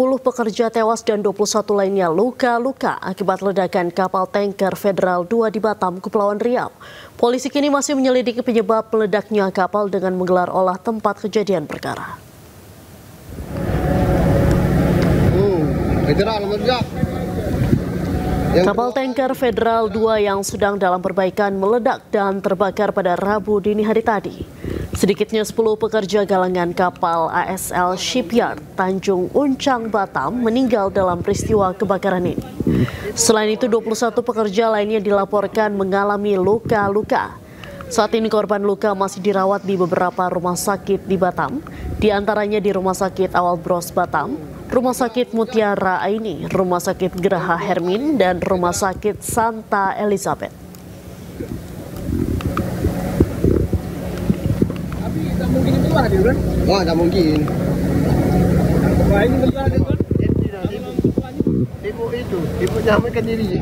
pekerja tewas dan 21 lainnya luka-luka akibat ledakan kapal tanker Federal 2 di Batam, Kepulauan Riau. Polisi kini masih menyelidiki penyebab meledaknya kapal dengan menggelar olah tempat kejadian perkara. Kapal tanker Federal 2 yang sedang dalam perbaikan meledak dan terbakar pada Rabu dini hari tadi. Sedikitnya 10 pekerja galangan kapal ASL Shipyard Tanjung Uncang Batam meninggal dalam peristiwa kebakaran ini. Selain itu 21 pekerja lainnya dilaporkan mengalami luka-luka. Saat ini korban luka masih dirawat di beberapa rumah sakit di Batam, di antaranya di Rumah Sakit Awal Bros Batam, Rumah Sakit Mutiara Aini, Rumah Sakit Geraha Hermin, dan Rumah Sakit Santa Elizabeth. Mungkin itu lah dia kan? Oh, tidak mungkin. Wah, ini benar dia kan? Ibu nyamakan diri.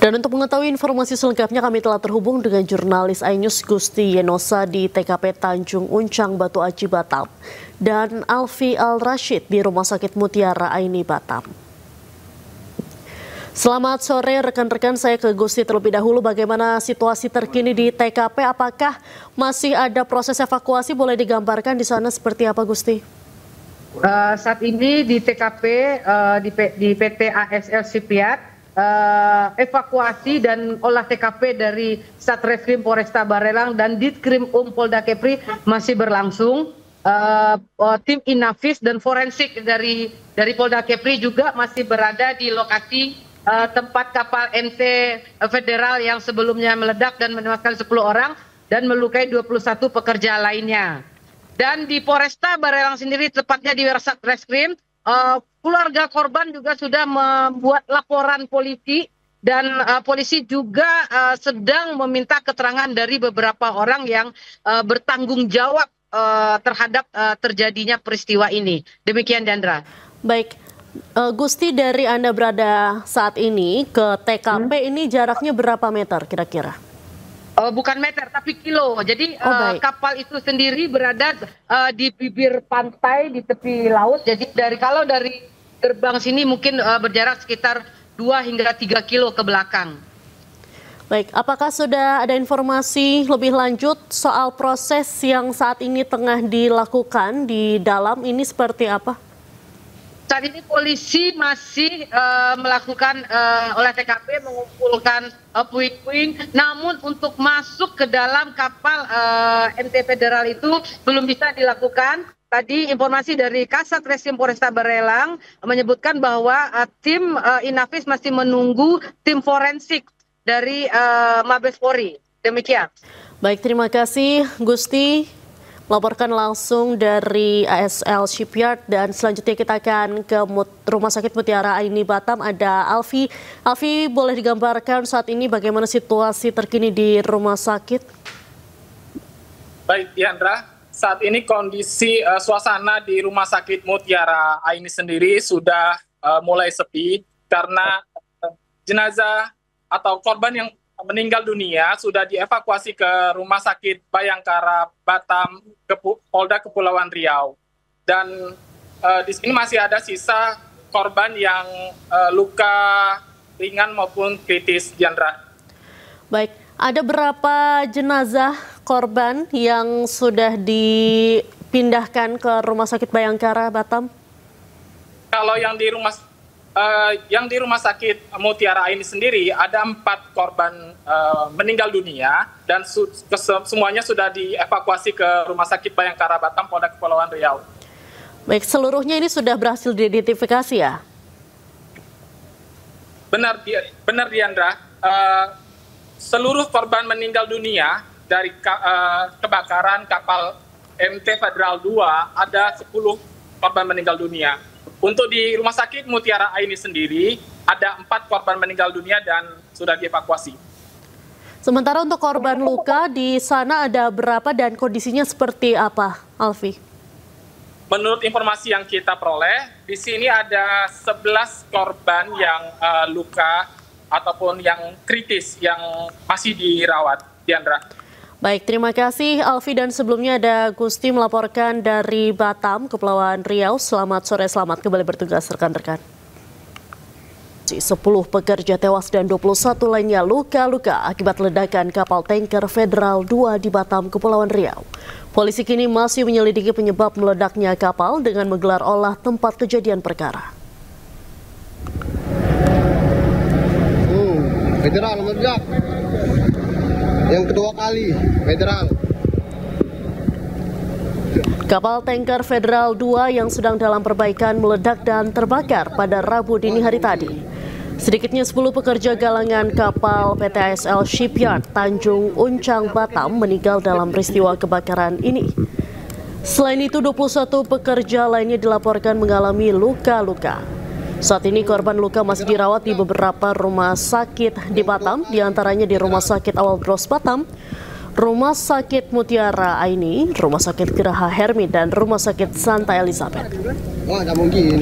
Dan untuk mengetahui informasi selengkapnya kami telah terhubung dengan jurnalis iNews Gusti Yenosa di TKP Tanjung Uncang Batu Aji Batam dan Alfi Al-Rashid di Rumah Sakit Mutiara Aini Batam. Selamat sore rekan-rekan, saya ke Gusti terlebih dahulu. Bagaimana situasi terkini di TKP? Apakah masih ada proses evakuasi? Boleh digambarkan di sana seperti apa, Gusti? Saat ini di TKP di PT ASL Shipyard, evakuasi dan olah TKP dari Satreskrim Polresta Barelang dan Ditkrim Polda Kepri masih berlangsung. Tim Inavis dan forensik dari Polda Kepri juga masih berada di lokasi tempat kapal MT Federal yang sebelumnya meledak dan menewaskan 10 orang dan melukai 21 pekerja lainnya. Dan di Polresta Barelang sendiri, tepatnya di Satreskrim, keluarga korban juga sudah membuat laporan polisi dan polisi juga sedang meminta keterangan dari beberapa orang yang bertanggung jawab terhadap terjadinya peristiwa ini. Demikian, Dandra. Baik. Gusti, dari Anda berada saat ini ke TKP ini jaraknya berapa meter kira-kira? Bukan meter tapi kilo. Jadi kapal itu sendiri berada di bibir pantai di tepi laut. Jadi kalau dari gerbang sini mungkin berjarak sekitar 2 hingga 3 kilo ke belakang. Baik, apakah sudah ada informasi lebih lanjut soal proses yang saat ini tengah dilakukan di dalam ini seperti apa? Saat ini polisi masih melakukan olah TKP, mengumpulkan puing-puing. Namun untuk masuk ke dalam kapal MT Federal itu belum bisa dilakukan. Tadi informasi dari Kasat Reskrim Polresta Barelang menyebutkan bahwa tim Inavis masih menunggu tim forensik dari Mabes Polri. Demikian. Baik, terima kasih Gusti. Melaporkan langsung dari ASL Shipyard dan selanjutnya kita akan ke Rumah Sakit Mutiara Aini Batam. Ada Alfi. Alfi, boleh digambarkan saat ini bagaimana situasi terkini di rumah sakit? Baik, Diandra. Saat ini kondisi suasana di Rumah Sakit Mutiara Aini sendiri sudah mulai sepi karena jenazah atau korban yang meninggal dunia sudah dievakuasi ke Rumah Sakit Bayangkara Batam, Polda Kepulauan Riau. Dan di sini masih ada sisa korban yang luka ringan maupun kritis, Diandra. Baik, ada berapa jenazah korban yang sudah dipindahkan ke Rumah Sakit Bayangkara Batam? Kalau yang di Rumah Sakit Mutiara ini sendiri ada 4 korban meninggal dunia dan semuanya sudah dievakuasi ke Rumah Sakit Bayangkara Batam, Polda Kepulauan Riau. Baik, seluruhnya ini sudah berhasil diidentifikasi ya? Benar Diandra. Seluruh korban meninggal dunia dari kebakaran kapal MT Federal 2 ada 10 korban meninggal dunia. Untuk di Rumah Sakit Mutiara Aini sendiri, ada 4 korban meninggal dunia dan sudah dievakuasi. Sementara untuk korban luka di sana ada berapa dan kondisinya seperti apa, Alfi? Menurut informasi yang kita peroleh, di sini ada 11 korban yang luka ataupun yang kritis yang masih dirawat, Diandra. Baik, terima kasih Alfi, dan sebelumnya ada Gusti melaporkan dari Batam, Kepulauan Riau. Selamat sore, selamat kembali bertugas rekan-rekan. 10 pekerja tewas dan 21 lainnya luka-luka akibat ledakan kapal tanker Federal 2 di Batam, Kepulauan Riau. Polisi kini masih menyelidiki penyebab meledaknya kapal dengan menggelar olah tempat kejadian perkara. Federal meledak. Yang kedua kali, Federal. Kapal tanker Federal 2 yang sedang dalam perbaikan meledak dan terbakar pada Rabu dini hari tadi. Sedikitnya 10 pekerja galangan kapal PT ASL Shipyard Tanjung Uncang Batam meninggal dalam peristiwa kebakaran ini. Selain itu, 21 pekerja lainnya dilaporkan mengalami luka-luka. Saat ini korban luka masih dirawat di beberapa rumah sakit di Batam, diantaranya di Rumah Sakit Awal Gros Batam, Rumah Sakit Mutiara Aini, Rumah Sakit Geraha Hermi, dan Rumah Sakit Santa Elizabeth. Wah, nggak mungkin.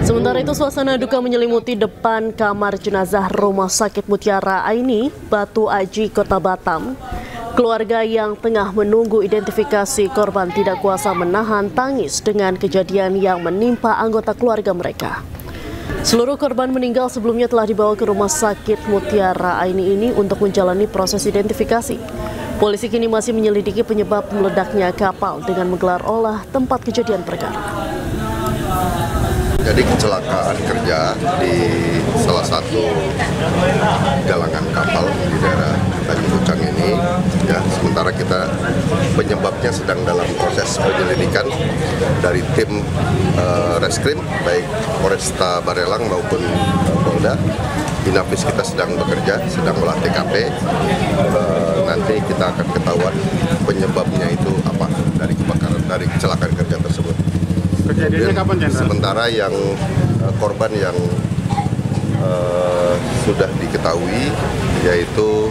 Sementara itu, suasana duka menyelimuti depan kamar jenazah Rumah Sakit Mutiara Aini, Batu Aji, Kota Batam. Keluarga yang tengah menunggu identifikasi korban tidak kuasa menahan tangis dengan kejadian yang menimpa anggota keluarga mereka. Seluruh korban meninggal sebelumnya telah dibawa ke Rumah Sakit Mutiara Aini ini untuk menjalani proses identifikasi. Polisi kini masih menyelidiki penyebab meledaknya kapal dengan menggelar olah tempat kejadian perkara. Jadi kecelakaan kerja di salah satu galangan kapal di daerah Tanjung Uncang ini, ya, sementara kita penyebabnya sedang dalam proses penyelidikan dari tim reskrim baik Polresta Barelang maupun Polda. Inafis kita sedang bekerja, sedang olah TKP. Nanti kita akan ketahuan penyebabnya itu apa dari kebakaran, dari kecelakaan kerja tersebut. Kejadiannya kapan, Jenderal? Sementara yang korban yang sudah diketahui yaitu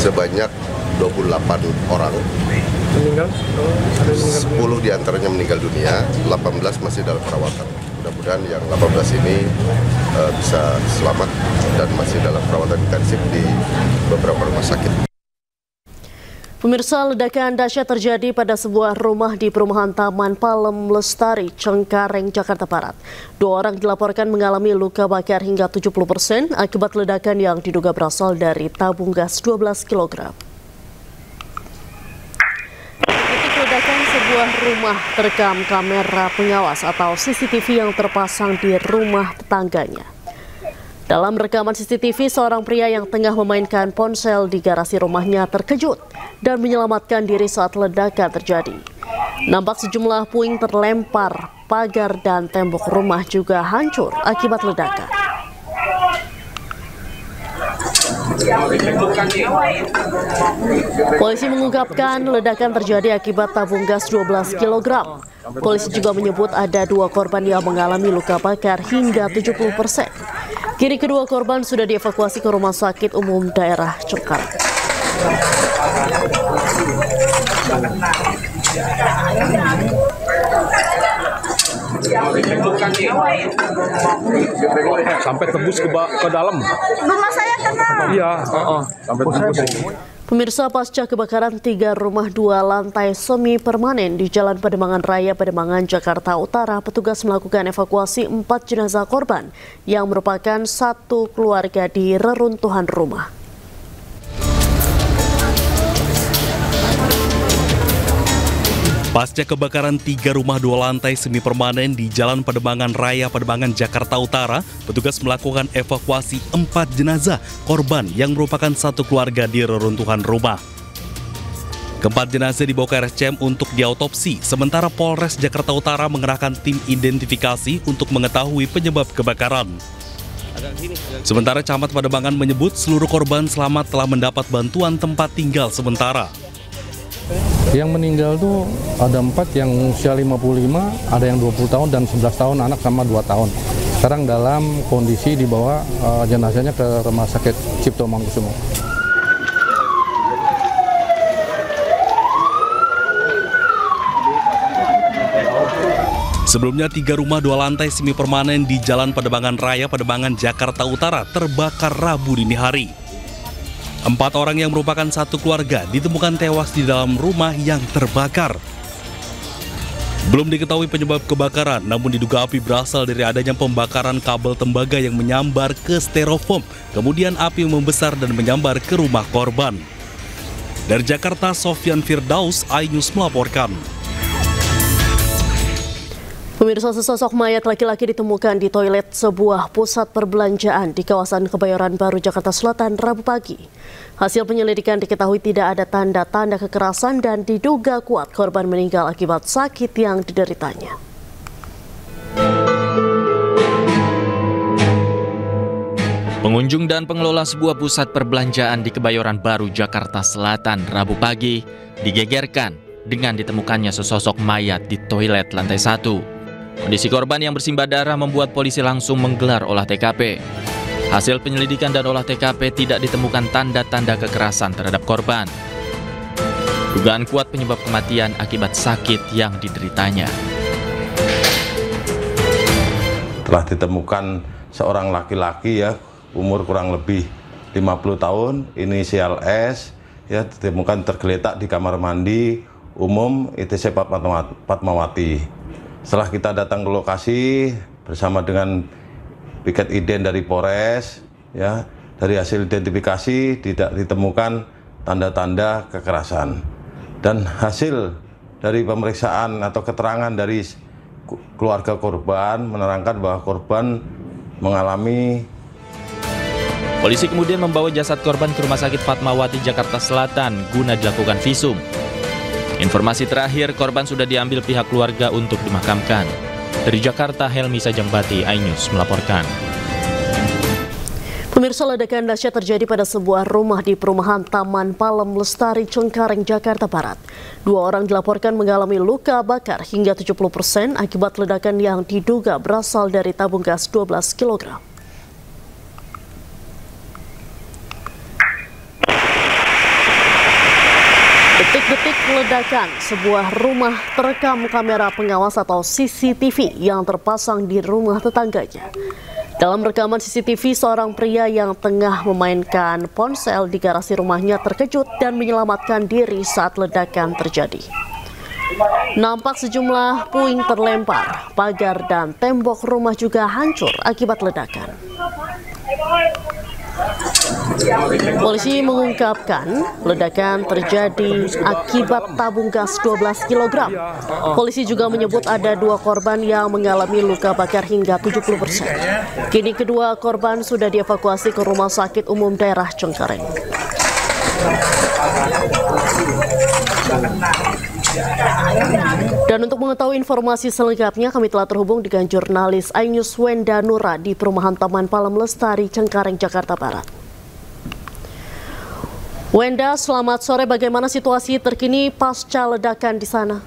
sebanyak 28 orang. Meninggal? 10 diantaranya meninggal dunia, 18 masih dalam perawatan. Mudah-mudahan yang 18 ini bisa selamat dan masih dalam perawatan intensif di beberapa rumah sakit. Pemirsa, ledakan dahsyat terjadi pada sebuah rumah di perumahan Taman Palem Lestari, Cengkareng, Jakarta Barat. 2 orang dilaporkan mengalami luka bakar hingga 70% akibat ledakan yang diduga berasal dari tabung gas 12 kg. Titik ledakan sebuah rumah terekam kamera pengawas atau CCTV yang terpasang di rumah tetangganya. Dalam rekaman CCTV, seorang pria yang tengah memainkan ponsel di garasi rumahnya terkejut dan menyelamatkan diri saat ledakan terjadi. Nampak sejumlah puing terlempar, pagar dan tembok rumah juga hancur akibat ledakan. Polisi mengungkapkan ledakan terjadi akibat tabung gas 12 kg. Polisi juga menyebut ada 2 korban yang mengalami luka bakar hingga 70%. Kini kedua korban sudah dievakuasi ke Rumah Sakit Umum Daerah Cengkareng. Sampai tembus ke dalam. Rumah saya kena. Iya, sampai tembus. Pemirsa, pasca kebakaran 3 rumah 2 lantai semi permanen di Jalan Pademangan Raya, Pademangan, Jakarta Utara, petugas melakukan evakuasi 4 jenazah korban yang merupakan satu keluarga di reruntuhan rumah. Pasca kebakaran 3 rumah 2 lantai semi permanen di Jalan Pademangan Raya, Pademangan, Jakarta Utara, petugas melakukan evakuasi 4 jenazah korban yang merupakan satu keluarga di reruntuhan rumah. Keempat jenazah dibawa ke RSCM untuk diautopsi, sementara Polres Jakarta Utara mengerahkan tim identifikasi untuk mengetahui penyebab kebakaran. Sementara Camat Pademangan menyebut seluruh korban selamat telah mendapat bantuan tempat tinggal sementara. Yang meninggal tuh ada 4 yang usia 55, ada yang 20 tahun dan 11 tahun anak sama 2 tahun. Sekarang dalam kondisi dibawa jenazahnya ke Rumah Sakit Cipto Mangunkusumo. Sebelumnya 3 rumah 2 lantai semi permanen di Jalan Pademangan Raya, Pademangan, Jakarta Utara terbakar Rabu dini hari. 4 orang yang merupakan satu keluarga ditemukan tewas di dalam rumah yang terbakar. Belum diketahui penyebab kebakaran, namun diduga api berasal dari adanya pembakaran kabel tembaga yang menyambar ke styrofoam. Kemudian api membesar dan menyambar ke rumah korban. Dari Jakarta, Sofyan Firdaus, iNews melaporkan. Pemirsa, sesosok mayat laki-laki ditemukan di toilet sebuah pusat perbelanjaan di kawasan Kebayoran Baru, Jakarta Selatan, Rabu pagi. Hasil penyelidikan diketahui tidak ada tanda-tanda kekerasan dan diduga kuat korban meninggal akibat sakit yang dideritanya. Pengunjung dan pengelola sebuah pusat perbelanjaan di Kebayoran Baru, Jakarta Selatan, Rabu pagi digegerkan dengan ditemukannya sesosok mayat di toilet lantai 1. Kondisi korban yang bersimbah darah membuat polisi langsung menggelar olah TKP. Hasil penyelidikan dan olah TKP tidak ditemukan tanda-tanda kekerasan terhadap korban. Dugaan kuat penyebab kematian akibat sakit yang dideritanya. Telah ditemukan seorang laki-laki ya, umur kurang lebih 50 tahun, inisial S, ya, ditemukan tergeletak di kamar mandi umum ITC Fatmawati. Setelah kita datang ke lokasi bersama dengan piket ident dari Polres, ya, dari hasil identifikasi tidak ditemukan tanda-tanda kekerasan. Dan hasil dari pemeriksaan atau keterangan dari keluarga korban menerangkan bahwa korban mengalami. Polisi kemudian membawa jasad korban ke Rumah Sakit Fatmawati, Jakarta Selatan guna dilakukan visum. Informasi terakhir, korban sudah diambil pihak keluarga untuk dimakamkan. Dari Jakarta, Helmi Sajangbati, iNews melaporkan. Pemirsa, ledakan dahsyat terjadi pada sebuah rumah di perumahan Taman Palem Lestari, Cengkareng, Jakarta Barat. 2 orang dilaporkan mengalami luka bakar hingga 70% akibat ledakan yang diduga berasal dari tabung gas 12 kg. Detik-detik ledakan sebuah rumah terekam kamera pengawas atau CCTV yang terpasang di rumah tetangganya. Dalam rekaman CCTV, seorang pria yang tengah memainkan ponsel di garasi rumahnya terkejut dan menyelamatkan diri saat ledakan terjadi. Nampak sejumlah puing terlempar, pagar dan tembok rumah juga hancur akibat ledakan. Polisi mengungkapkan ledakan terjadi akibat tabung gas 12 kg. Polisi juga menyebut ada 2 korban yang mengalami luka bakar hingga 70%. Kini kedua korban sudah dievakuasi ke Rumah Sakit Umum Daerah Cengkareng. Dan untuk mengetahui informasi selengkapnya, kami telah terhubung dengan jurnalis iNews Wenda Nura di perumahan Taman Palem Lestari, Cengkareng, Jakarta Barat. Wenda, selamat sore. Bagaimana situasi terkini pasca ledakan di sana?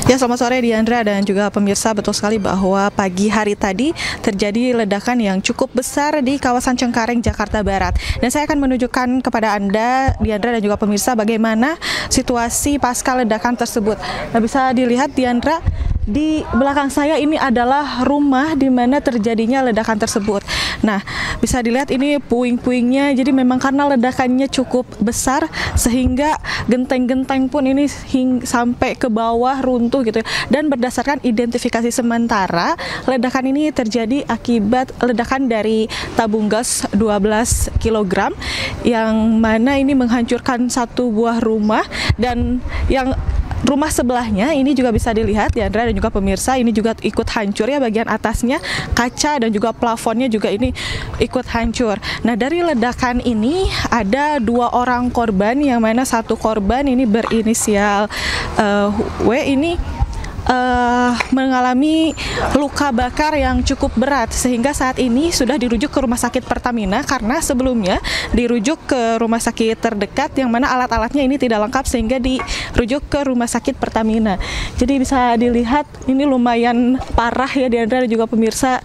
Ya, selamat sore Diandra dan juga pemirsa. Betul sekali bahwa pagi hari tadi terjadi ledakan yang cukup besar di kawasan Cengkareng, Jakarta Barat. Dan saya akan menunjukkan kepada Anda, Diandra dan juga pemirsa, bagaimana situasi pasca ledakan tersebut. Nah, bisa dilihat Diandra, di belakang saya ini adalah rumah di mana terjadinya ledakan tersebut. Nah, bisa dilihat ini puing-puingnya. Jadi memang karena ledakannya cukup besar sehingga genteng-genteng pun ini sampai ke bawah runtuh gitu. Dan berdasarkan identifikasi sementara, ledakan ini terjadi akibat ledakan dari tabung gas 12 kg yang mana ini menghancurkan satu buah rumah, dan yang rumah sebelahnya ini juga bisa dilihat Diandra dan juga pemirsa, ini juga ikut hancur ya, bagian atasnya, kaca dan juga plafonnya juga ini ikut hancur. Nah, dari ledakan ini ada 2 orang korban yang mana satu korban ini berinisial W ini mengalami luka bakar yang cukup berat sehingga saat ini sudah dirujuk ke Rumah Sakit Pertamina karena sebelumnya dirujuk ke rumah sakit terdekat yang mana alat-alatnya ini tidak lengkap sehingga dirujuk ke Rumah Sakit Pertamina. Jadi bisa dilihat ini lumayan parah ya Diandra dan juga pemirsa,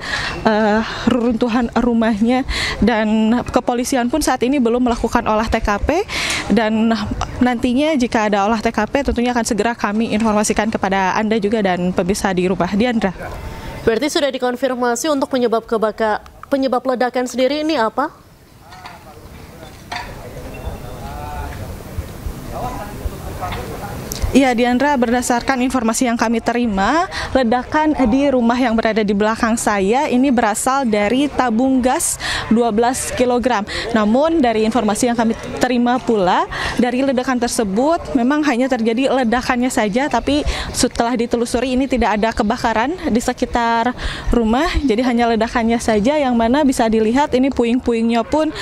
reruntuhan rumahnya, dan kepolisian pun saat ini belum melakukan olah TKP dan nantinya jika ada olah TKP tentunya akan segera kami informasikan kepada Anda juga dan pemirsa di rumah. Diandra. Berarti sudah dikonfirmasi untuk penyebab ledakan sendiri ini apa? Iya, Diandra, berdasarkan informasi yang kami terima, ledakan di rumah yang berada di belakang saya ini berasal dari tabung gas 12 kg. Namun dari informasi yang kami terima pula, dari ledakan tersebut memang hanya terjadi ledakannya saja, tapi setelah ditelusuri ini tidak ada kebakaran di sekitar rumah, jadi hanya ledakannya saja yang mana bisa dilihat ini puing-puingnya pun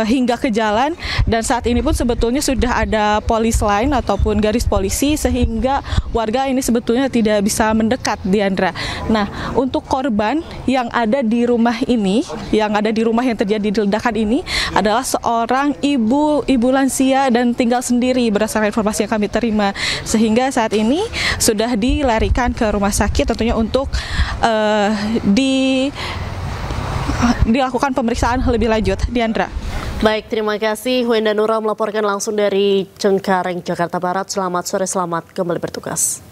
hingga ke jalan, dan saat ini pun sebetulnya sudah ada polis line ataupun garis polisi sehingga warga ini sebetulnya tidak bisa mendekat, Diandra. Nah, untuk korban yang ada di rumah ini, yang terjadi ledakan ini adalah seorang ibu lansia dan tinggal sendiri berdasarkan informasi yang kami terima, sehingga saat ini sudah dilarikan ke rumah sakit tentunya untuk dilakukan pemeriksaan lebih lanjut, Diandra. Baik, terima kasih Wenda Nura melaporkan langsung dari Cengkareng, Jakarta Barat. Selamat sore, selamat kembali bertugas.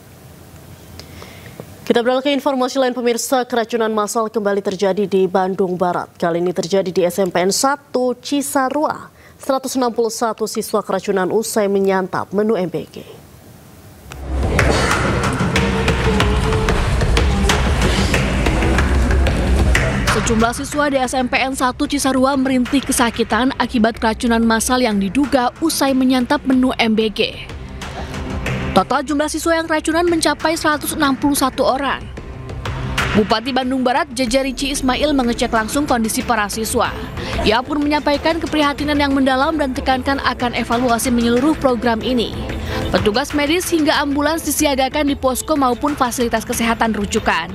Kita beralih ke informasi lain, pemirsa. Keracunan massal kembali terjadi di Bandung Barat. Kali ini terjadi di SMPN 1 Cisarua. 161 siswa keracunan usai menyantap menu MBG. Sejumlah siswa di SMPN 1 Cisarua merintih kesakitan akibat keracunan massal yang diduga usai menyantap menu MBG. Total jumlah siswa yang keracunan mencapai 161 orang. Bupati Bandung Barat Jejarici Ismail mengecek langsung kondisi para siswa. Ia pun menyampaikan keprihatinan yang mendalam dan tekankan akan evaluasi menyeluruh program ini. Petugas medis hingga ambulans disiagakan di posko maupun fasilitas kesehatan rujukan.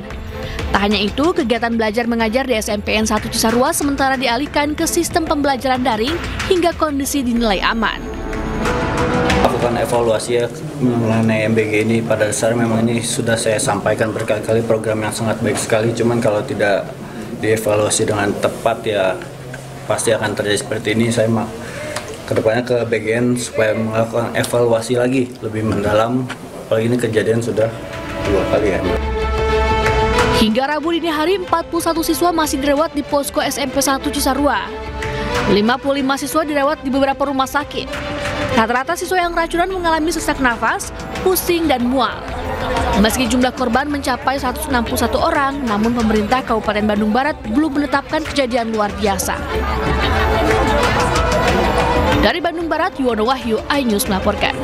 Tak hanya itu, kegiatan belajar mengajar di SMPN 1 Cisarua sementara dialihkan ke sistem pembelajaran daring hingga kondisi dinilai aman. Lakukan evaluasi ya mengenai MBG ini, pada dasarnya memang ini sudah saya sampaikan berkali-kali, program yang sangat baik sekali, cuman kalau tidak dievaluasi dengan tepat ya pasti akan terjadi seperti ini. Saya kedepannya ke BGN supaya melakukan evaluasi lagi lebih mendalam, apalagi ini kejadian sudah 2 kali ya. Hingga Rabu dini hari, 41 siswa masih dirawat di posko SMP 1 Cisarua. 55 siswa dirawat di beberapa rumah sakit. Rata-rata siswa yang keracunan mengalami sesak nafas, pusing, dan mual. Meski jumlah korban mencapai 161 orang, namun pemerintah Kabupaten Bandung Barat belum menetapkan kejadian luar biasa. Dari Bandung Barat, Yuwono Wahyu, iNews melaporkan.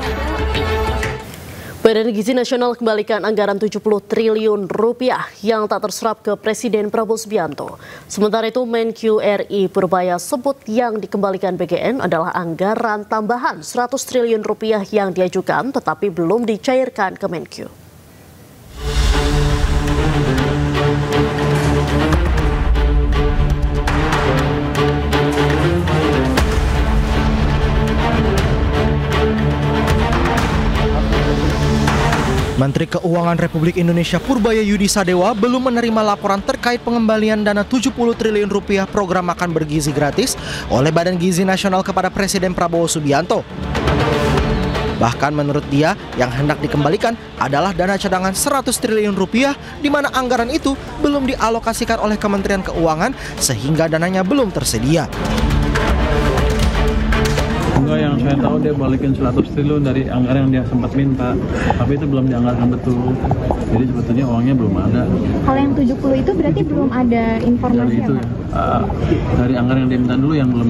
Badan Gizi Nasional kembalikan anggaran 70 triliun rupiah yang tak terserap ke Presiden Prabowo Subianto. Sementara itu, Menq RI Purbaya sebut yang dikembalikan BGN adalah anggaran tambahan 100 triliun rupiah yang diajukan tetapi belum dicairkan ke Menq. Menteri Keuangan Republik Indonesia Purbaya Yudi Sadewa belum menerima laporan terkait pengembalian dana 70 triliun rupiah program makan bergizi gratis oleh Badan Gizi Nasional kepada Presiden Prabowo Subianto. Bahkan menurut dia, yang hendak dikembalikan adalah dana cadangan 100 triliun rupiah, di mana anggaran itu belum dialokasikan oleh Kementerian Keuangan sehingga dananya belum tersedia. Enggak, yang saya tahu dia balikin 100 triliun dari anggaran yang dia sempat minta, tapi itu belum dianggarkan betul. Jadi sebetulnya uangnya belum ada. Kalau yang 70 itu berarti belum ada informasi dari itu ya, dari anggaran yang dia minta dulu yang belum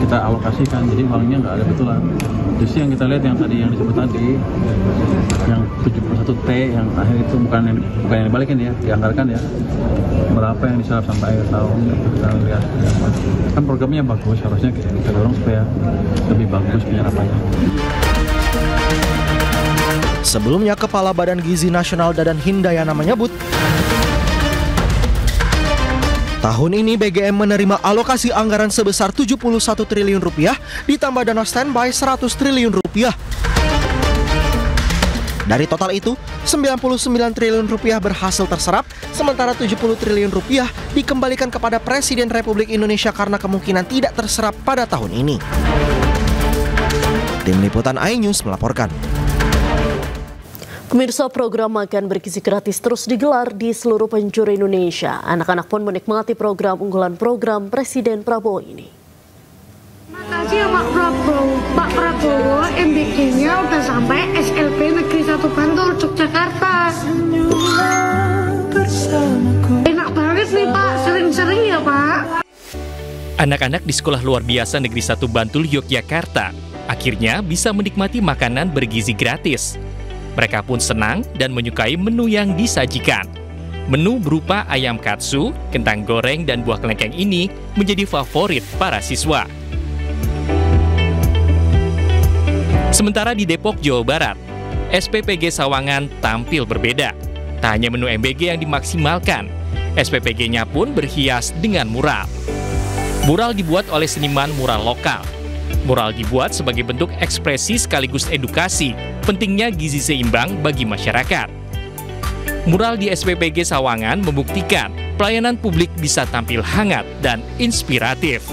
kita alokasikan, jadi uangnya nggak ada betulan. Justru yang kita lihat yang tadi yang disebut tadi, yang 71T yang akhir itu bukan yang dibalikin ya, dianggarkan ya. Berapa yang diserap sampai akhir tahun, kita lihat ya. Kan programnya bagus, harusnya kita dorong supaya lebih bagus penyerapannya. Sebelumnya, Kepala Badan Gizi Nasional Dadan Hindayana menyebut, tahun ini BGM menerima alokasi anggaran sebesar 71 triliun rupiah ditambah dana standby 100 triliun rupiah. Dari total itu, 99 triliun rupiah berhasil terserap, sementara 70 triliun rupiah dikembalikan kepada Presiden Republik Indonesia karena kemungkinan tidak terserap pada tahun ini. Tim Liputan iNews melaporkan. Pemirsa, program makan bergizi gratis terus digelar di seluruh penjuru Indonesia. Anak-anak pun menikmati program unggulan program Presiden Prabowo ini. Makasih ya Pak Prabowo, MBG-nya udah sampai SLP Negeri 1 Bantul, Yogyakarta. Enak banget nih Pak, sering-sering ya Pak. Anak-anak di Sekolah Luar Biasa Negeri 1 Bantul, Yogyakarta akhirnya bisa menikmati makanan bergizi gratis. Mereka pun senang dan menyukai menu yang disajikan. Menu berupa ayam katsu, kentang goreng, dan buah kelengkeng ini menjadi favorit para siswa. Sementara di Depok, Jawa Barat, SPPG Sawangan tampil berbeda. Tak hanya menu MBG yang dimaksimalkan, SPPG-nya pun berhias dengan mural. Mural dibuat oleh seniman mural lokal. Mural dibuat sebagai bentuk ekspresi sekaligus edukasi pentingnya gizi seimbang bagi masyarakat. Mural di SPPG Sawangan membuktikan pelayanan publik bisa tampil hangat dan inspiratif.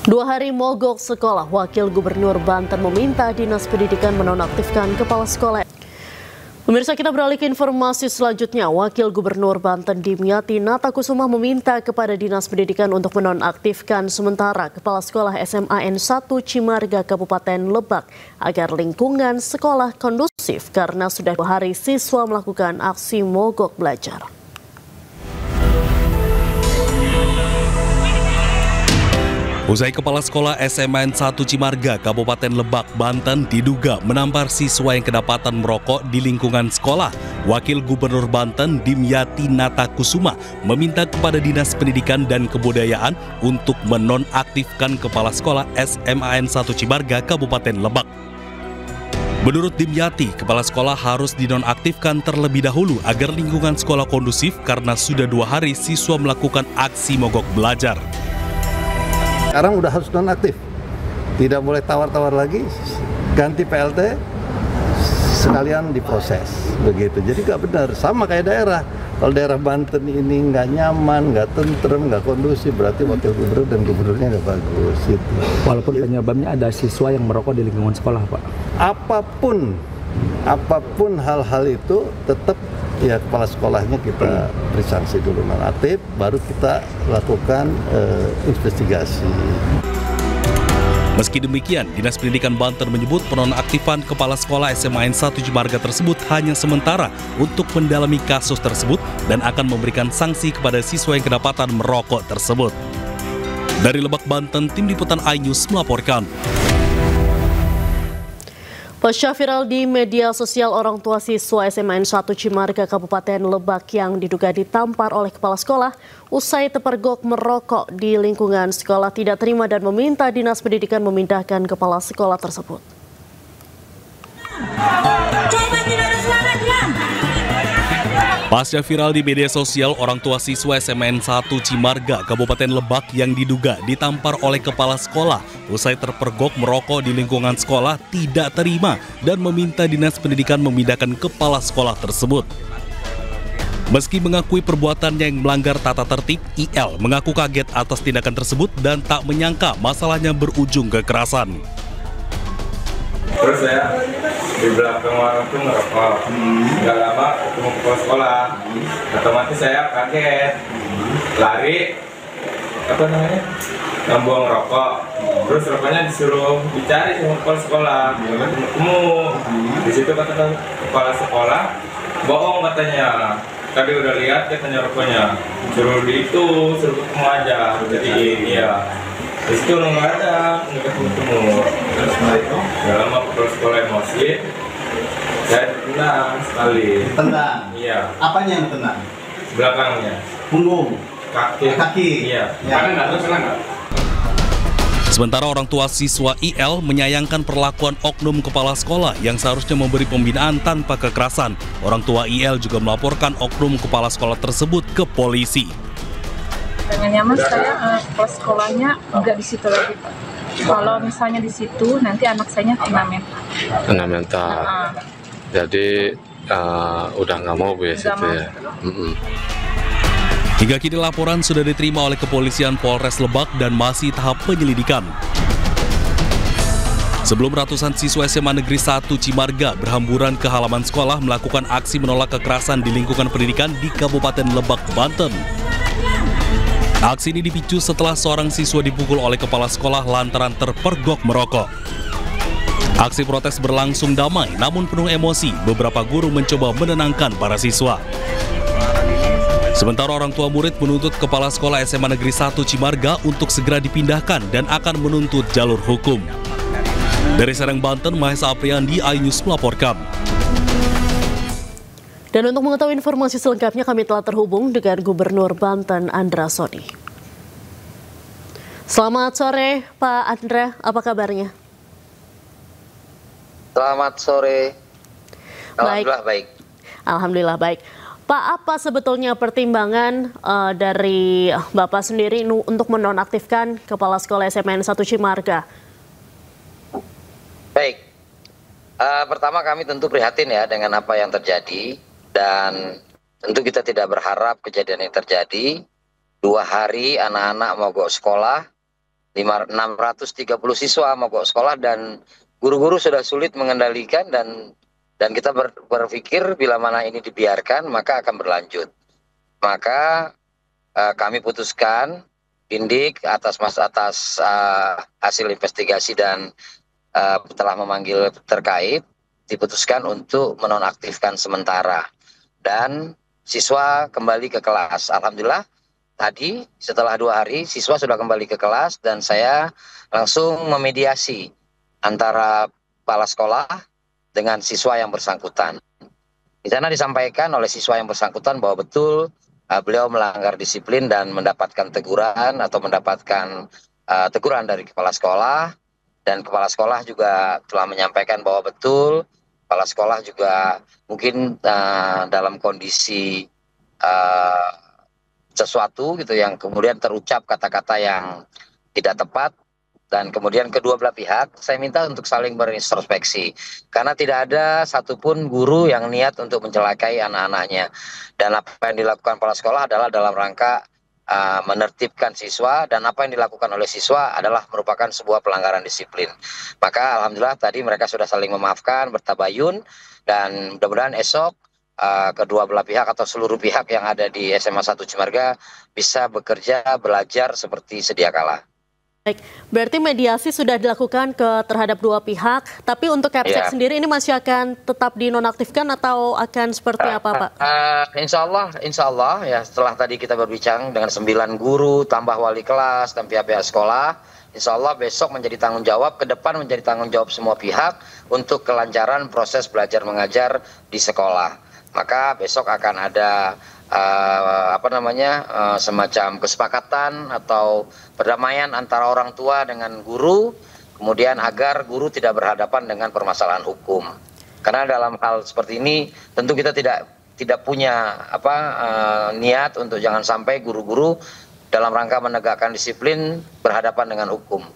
Dua hari mogok sekolah, Wakil Gubernur Banten meminta Dinas Pendidikan menonaktifkan kepala sekolah. Pemirsa, kita beralih ke informasi selanjutnya. Wakil Gubernur Banten Dimyati Natakusuma meminta kepada Dinas Pendidikan untuk menonaktifkan sementara kepala sekolah SMAN 1 Cimarga Kabupaten Lebak agar lingkungan sekolah kondusif karena sudah 2 hari siswa melakukan aksi mogok belajar. Usai kepala sekolah SMAN 1 Cimarga, Kabupaten Lebak, Banten diduga menampar siswa yang kedapatan merokok di lingkungan sekolah, Wakil Gubernur Banten Dimyati Natakusuma meminta kepada Dinas Pendidikan dan Kebudayaan untuk menonaktifkan kepala sekolah SMAN 1 Cimarga, Kabupaten Lebak. Menurut Dimyati, kepala sekolah harus dinonaktifkan terlebih dahulu agar lingkungan sekolah kondusif karena sudah 2 hari siswa melakukan aksi mogok belajar. Sekarang udah harus nonaktif, tidak boleh tawar-tawar lagi, ganti PLT sekalian diproses begitu. Jadi nggak benar, sama kayak daerah. Kalau daerah Banten ini nggak nyaman, nggak tentrem, nggak kondusif, berarti wakil gubernur dan gubernurnya nggak bagus. Gitu. Walaupun penyebabnya ada siswa yang merokok di lingkungan sekolah, Pak. Apapun hal-hal itu tetap ya kepala sekolahnya kita beri sanksi dulu nonaktif, baru kita lakukan investigasi. Meski demikian, Dinas Pendidikan Banten menyebut penonaktifan kepala sekolah SMAN 1 Cimarga tersebut hanya sementara untuk mendalami kasus tersebut dan akan memberikan sanksi kepada siswa yang kedapatan merokok tersebut. Dari Lebak, Banten, Tim Liputan iNews melaporkan. Pasca viral di media sosial orang tua siswa SMAN 1 Cimarga Kabupaten Lebak yang diduga ditampar oleh kepala sekolah usai terpergok merokok di lingkungan sekolah tidak terima dan meminta Dinas Pendidikan memindahkan kepala sekolah tersebut. Pasca viral di media sosial orang tua siswa SMAN 1 Cimarga Kabupaten Lebak yang diduga ditampar oleh kepala sekolah usai terpergok merokok di lingkungan sekolah tidak terima dan meminta Dinas Pendidikan memindahkan kepala sekolah tersebut. Meski mengakui perbuatannya yang melanggar tata tertib, IL mengaku kaget atas tindakan tersebut dan tak menyangka masalahnya berujung kekerasan. Terus saya di belakang warung itu ngerokok, nggak lama ketemu kepala sekolah, otomatis saya kaget, lari, ngambuang rokok, terus rokoknya disuruh dicari sama kepala sekolah, ketemu, di situ kata kepala sekolah, bohong katanya, tadi udah lihat katanya rokoknya, suruh ketemu aja, jadi iya. Di situ nggak ada, nggak ketemu. Terus setelah itu, nggak lama kepala sekolah emosi, saya tendang sekali. Tendang? Iya. Apanya yang tendang? Belakangnya. Punggung? Kaki? Iya. Sementara orang tua siswa IL menyayangkan perlakuan oknum kepala sekolah yang seharusnya memberi pembinaan tanpa kekerasan. Orang tua IL juga melaporkan oknum kepala sekolah tersebut ke polisi. Pengennya mas saya kepala sekolahnya nggak di situ lagi Pak. Kalau misalnya di situ nanti anak saya kena mental. Kena mental. Jadi udah nggak mau Bu ya situ ya. Hingga kini laporan sudah diterima oleh Kepolisian Polres Lebak dan masih tahap penyelidikan. Sebelum ratusan siswa SMA Negeri 1 Cimarga berhamburan ke halaman sekolah melakukan aksi menolak kekerasan di lingkungan pendidikan di Kabupaten Lebak, Banten. Aksi ini dipicu setelah seorang siswa dipukul oleh kepala sekolah lantaran terpergok merokok. Aksi protes berlangsung damai namun penuh emosi. Beberapa guru mencoba menenangkan para siswa. Sementara orang tua murid menuntut kepala sekolah SMA Negeri 1 Cimarga untuk segera dipindahkan dan akan menuntut jalur hukum. Dari Serang, Banten, Mahesa Apriandi, iNews melaporkan. Dan untuk mengetahui informasi selengkapnya kami telah terhubung dengan Gubernur Banten Andra Soni. Selamat sore Pak Andra, apa kabarnya? Selamat sore. Alhamdulillah baik. Alhamdulillah baik. Pak, apa sebetulnya pertimbangan dari Bapak sendiri untuk menonaktifkan Kepala Sekolah SMN 1 Cimarga? Baik, pertama kami tentu prihatin ya dengan apa yang terjadi dan tentu kita tidak berharap kejadian yang terjadi. 2 hari anak-anak mogok sekolah, 630 siswa mogok sekolah dan guru-guru sudah sulit mengendalikan dan kita berpikir bila mana ini dibiarkan maka akan berlanjut. Maka kami putuskan Dindik atas hasil investigasi dan telah memanggil terkait, diputuskan untuk menonaktifkan sementara dan siswa kembali ke kelas. Alhamdulillah tadi setelah 2 hari siswa sudah kembali ke kelas dan saya langsung memediasi antara kepala sekolah dengan siswa yang bersangkutan. Di sana disampaikan oleh siswa yang bersangkutan bahwa betul beliau melanggar disiplin dan mendapatkan teguran atau mendapatkan teguran dari kepala sekolah. Dan kepala sekolah juga telah menyampaikan bahwa betul kepala sekolah juga mungkin dalam kondisi sesuatu gitu yang kemudian terucap kata-kata yang tidak tepat dan kemudian kedua belah pihak saya minta untuk saling berintrospeksi karena tidak ada satupun guru yang niat untuk mencelakai anak-anaknya dan apa yang dilakukan kepala sekolah adalah dalam rangka menertibkan siswa dan apa yang dilakukan oleh siswa adalah merupakan sebuah pelanggaran disiplin. Maka alhamdulillah tadi mereka sudah saling memaafkan, bertabayun dan mudah-mudahan esok kedua belah pihak atau seluruh pihak yang ada di SMA 1 Cimarga bisa bekerja, belajar seperti sedia kala. Baik, berarti mediasi sudah dilakukan terhadap 2 pihak, tapi untuk Kepsek sendiri ini masih akan tetap dinonaktifkan atau akan seperti apa Pak? Insya Allah ya setelah tadi kita berbincang dengan 9 guru, tambah wali kelas dan pihak-pihak sekolah, insya Allah besok menjadi tanggung jawab, ke depan menjadi tanggung jawab semua pihak untuk kelancaran proses belajar mengajar di sekolah. Maka besok akan ada semacam kesepakatan atau perdamaian antara orang tua dengan guru, kemudian agar guru tidak berhadapan dengan permasalahan hukum. Karena dalam hal seperti ini tentu kita tidak punya niat untuk jangan sampai guru-guru dalam rangka menegakkan disiplin berhadapan dengan hukum.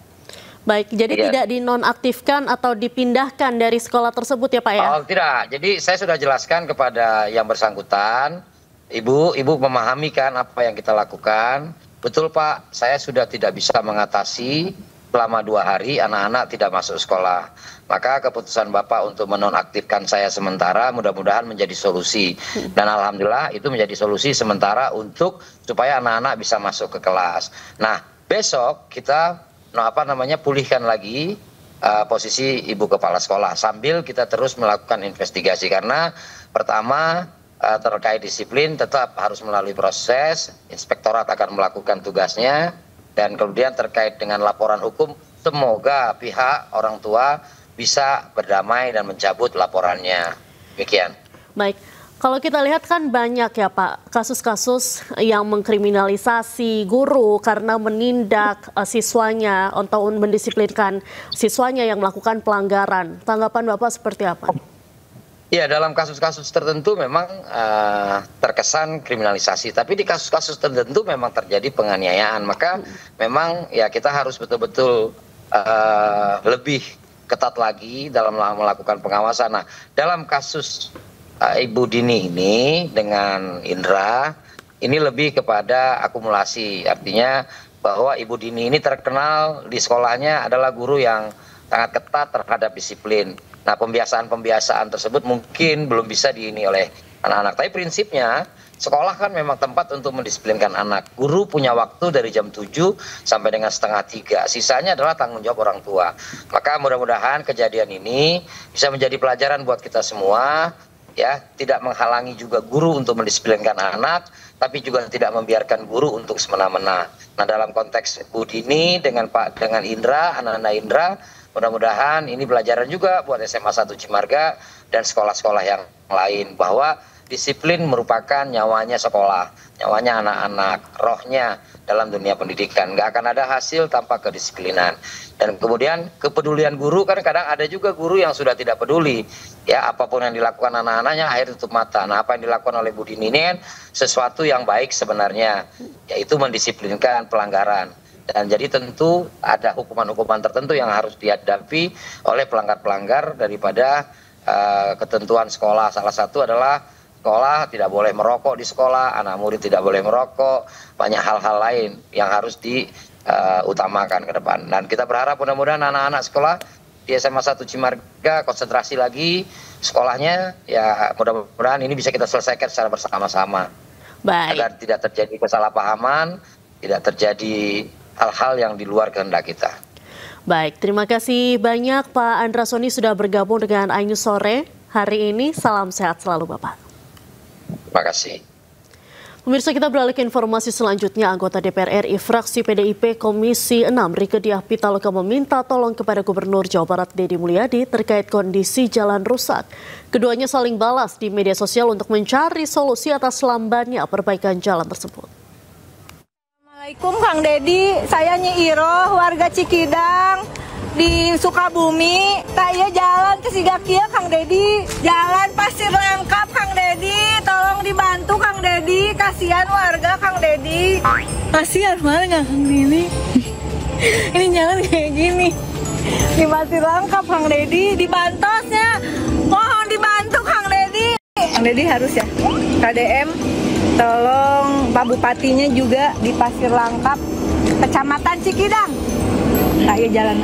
Baik, jadi tidak dinonaktifkan atau dipindahkan dari sekolah tersebut ya Pak ya? Oh tidak, jadi saya sudah jelaskan kepada yang bersangkutan, Ibu memahami kan apa yang kita lakukan. Betul Pak, saya sudah tidak bisa mengatasi selama 2 hari anak-anak tidak masuk sekolah. Maka keputusan Bapak untuk menonaktifkan saya sementara mudah-mudahan menjadi solusi. Dan alhamdulillah itu menjadi solusi sementara untuk supaya anak-anak bisa masuk ke kelas. Nah, besok kita pulihkan lagi posisi Ibu Kepala Sekolah sambil kita terus melakukan investigasi karena pertama terkait disiplin tetap harus melalui proses, inspektorat akan melakukan tugasnya dan kemudian terkait dengan laporan hukum semoga pihak orang tua bisa berdamai dan mencabut laporannya. Demikian. Baik. Kalau kita lihat kan banyak ya Pak kasus-kasus yang mengkriminalisasi guru karena menindak siswanya atau mendisiplinkan siswanya yang melakukan pelanggaran. Tanggapan Bapak seperti apa? Ya dalam kasus-kasus tertentu memang terkesan kriminalisasi, tapi di kasus-kasus tertentu memang terjadi penganiayaan. Maka memang ya kita harus betul-betul lebih ketat lagi dalam melakukan pengawasan. Nah dalam kasus Ibu Dini ini dengan Indra ini lebih kepada akumulasi, artinya bahwa Ibu Dini ini terkenal di sekolahnya adalah guru yang sangat ketat terhadap disiplin. Nah, pembiasaan-pembiasaan tersebut mungkin belum bisa diini oleh anak-anak. Tapi prinsipnya sekolah kan memang tempat untuk mendisiplinkan anak. Guru punya waktu dari jam 7 sampai dengan setengah 3. Sisanya adalah tanggung jawab orang tua. Maka mudah-mudahan kejadian ini bisa menjadi pelajaran buat kita semua, ya, tidak menghalangi juga guru untuk mendisiplinkan anak, tapi juga tidak membiarkan guru untuk semena-mena. Nah, dalam konteks Bu Dini dengan Indra, anak-anak Indra, mudah-mudahan ini pelajaran juga buat SMA 1 Cimarga dan sekolah-sekolah yang lain, bahwa disiplin merupakan nyawanya sekolah, nyawanya anak-anak, rohnya dalam dunia pendidikan. Nggak akan ada hasil tanpa kedisiplinan. Dan kemudian kepedulian guru, kan kadang ada juga guru yang sudah tidak peduli. Ya, apapun yang dilakukan anak-anaknya akhir tutup mata. Nah, apa yang dilakukan oleh Bu Dini ini kan sesuatu yang baik sebenarnya, yaitu mendisiplinkan pelanggaran. Dan jadi tentu ada hukuman-hukuman tertentu yang harus dihadapi oleh pelanggar-pelanggar daripada ketentuan sekolah. Salah satu adalah sekolah tidak boleh merokok di sekolah, anak murid tidak boleh merokok, banyak hal-hal lain yang harus diutamakan ke depan. Dan kita berharap mudah-mudahan anak-anak sekolah di SMA 1 Cimarga konsentrasi lagi sekolahnya, ya mudah-mudahan ini bisa kita selesaikan secara bersama-sama. Baik. Agar tidak terjadi kesalahpahaman, tidak terjadi hal-hal yang di luar kehendak kita. Baik, terima kasih banyak Pak Andra Soni sudah bergabung dengan iNews Sore hari ini. Salam sehat selalu Bapak. Terima kasih. Pemirsa, kita beralih ke informasi selanjutnya. Anggota DPR RI fraksi PDIP Komisi 6 Rieke Diah Pitaloka meminta tolong kepada Gubernur Jawa Barat Deddy Mulyadi terkait kondisi jalan rusak. Keduanya saling balas di media sosial untuk mencari solusi atas lambannya perbaikan jalan tersebut. Assalamualaikum Kang Deddy, saya Nyi Iroh, warga Cikidang di Sukabumi. Tak jalan ke Sigakia Kang Deddy, jalan pasir lengkap Kang Deddy, tolong dibantu Kang Deddy, kasihan warga Kang Deddy. Kasihan mana nggak Kang Deddy? Ini jalan kayak gini, di pasir lengkap Kang Deddy, di Bantosnya, mohon dibantu Kang Deddy. Kang Deddy harus ya, KDM. Tolong Pak Bupatinya juga di Pasir Langkap, Kecamatan Cikidang. Kayak jalan.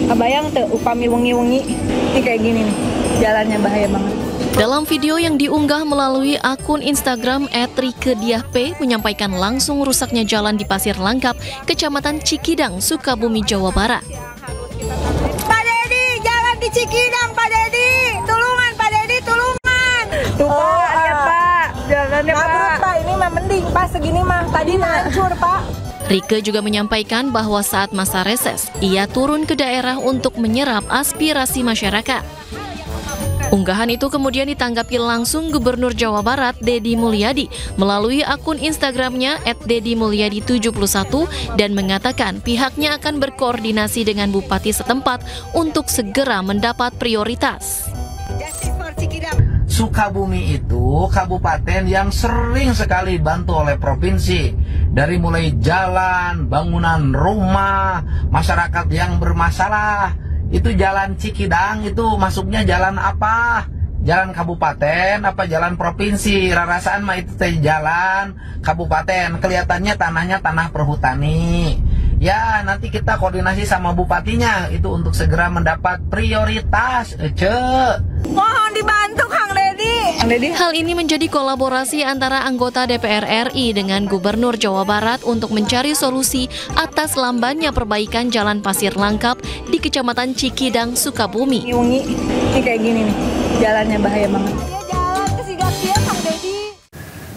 Kebayang tuh upami wengi-wengi. Ini kayak gini nih. Jalannya bahaya banget. Dalam video yang diunggah melalui akun Instagram @riekediahp menyampaikan langsung rusaknya jalan di Pasir Langkap, Kecamatan Cikidang, Sukabumi, Jawa Barat. Pak Deddy, jalan di Cikidang, Pak Deddy. Tulungan, Pak Deddy, tulungan. Tuh Pak, lihat Pak. Jalannya Pak, ini mah mending Pak, segini mah tadi hancur Pak. Rieke juga menyampaikan bahwa saat masa reses, ia turun ke daerah untuk menyerap aspirasi masyarakat. Unggahan itu kemudian ditanggapi langsung Gubernur Jawa Barat Deddy Mulyadi melalui akun Instagramnya @deddymulyadi71 dan mengatakan pihaknya akan berkoordinasi dengan Bupati setempat untuk segera mendapat prioritas. Sukabumi itu kabupaten yang sering sekali dibantu oleh provinsi. Dari mulai jalan, bangunan rumah, masyarakat yang bermasalah. Itu jalan Cikidang itu masuknya jalan apa? Jalan kabupaten apa jalan provinsi? Rarasaan mah itu jalan kabupaten. Kelihatannya tanahnya tanah perhutani. Ya, nanti kita koordinasi sama bupatinya itu untuk segera mendapat prioritas. Mohon dibantu Kang Deddy. Hal ini menjadi kolaborasi antara anggota DPR RI dengan Gubernur Jawa Barat untuk mencari solusi atas lambannya perbaikan jalan Pasir Langkap di Kecamatan Cikidang, Sukabumi. Ini kayak gini nih, jalannya bahaya banget. Jalan ke Sigakia Kang Deddy.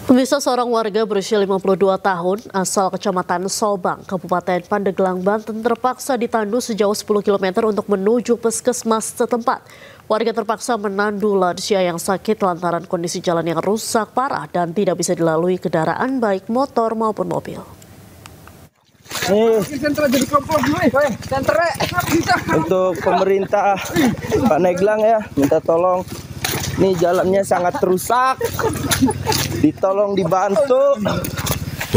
Pemirsa, seorang warga berusia 52 tahun asal Kecamatan Sobang, Kabupaten Pandeglang, Banten terpaksa ditandu sejauh 10 km untuk menuju puskesmas setempat. Warga terpaksa menandu lansia yang sakit lantaran kondisi jalan yang rusak parah dan tidak bisa dilalui kendaraan baik motor maupun mobil. Untuk pemerintah Pandeglang ya, minta tolong. Ini jalannya sangat rusak, ditolong dibantu.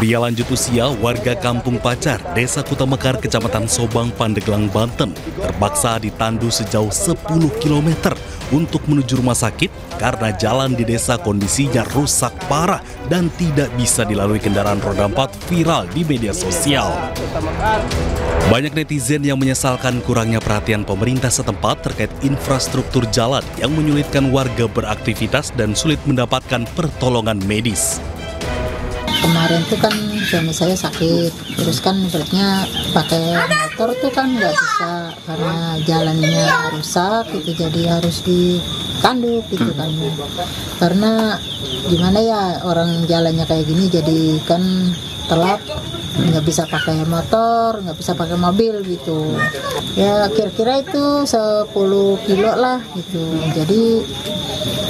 Pria lanjut usia warga Kampung Pacar, Desa Kutamekar, Kecamatan Sobang, Pandeglang, Banten, terpaksa ditandu sejauh 10 km untuk menuju rumah sakit karena jalan di desa kondisinya rusak parah dan tidak bisa dilalui kendaraan roda 4 viral di media sosial. Banyak netizen yang menyesalkan kurangnya perhatian pemerintah setempat terkait infrastruktur jalan yang menyulitkan warga beraktivitas dan sulit mendapatkan pertolongan medis. Kemarin tuh kan suami saya sakit, terus kan beratnya pakai motor tuh kan nggak bisa karena jalannya rusak gitu, jadi harus ditanduk gitu kan. Karena gimana ya, orang jalannya kayak gini jadi kan telat, nggak bisa pakai motor, nggak bisa pakai mobil gitu. Ya kira-kira itu 10 kilo lah gitu. Jadi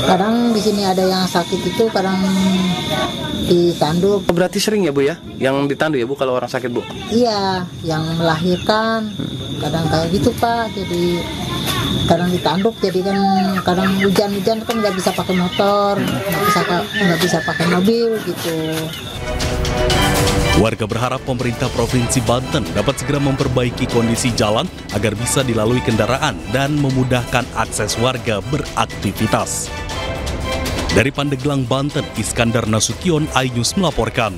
kadang di sini ada yang sakit itu kadang ditanduk. Berarti sering ya Bu ya, yang ditandu ya Bu kalau orang sakit Bu? Iya, yang melahirkan kadang kayak gitu Pak. Jadi kadang ditanduk, jadi kan kadang hujan-hujan kan nggak bisa pakai motor, nggak bisa pakai mobil gitu. Warga berharap pemerintah Provinsi Banten dapat segera memperbaiki kondisi jalan agar bisa dilalui kendaraan dan memudahkan akses warga beraktivitas. Dari Pandeglang, Banten, Iskandar Nasution, iNews melaporkan.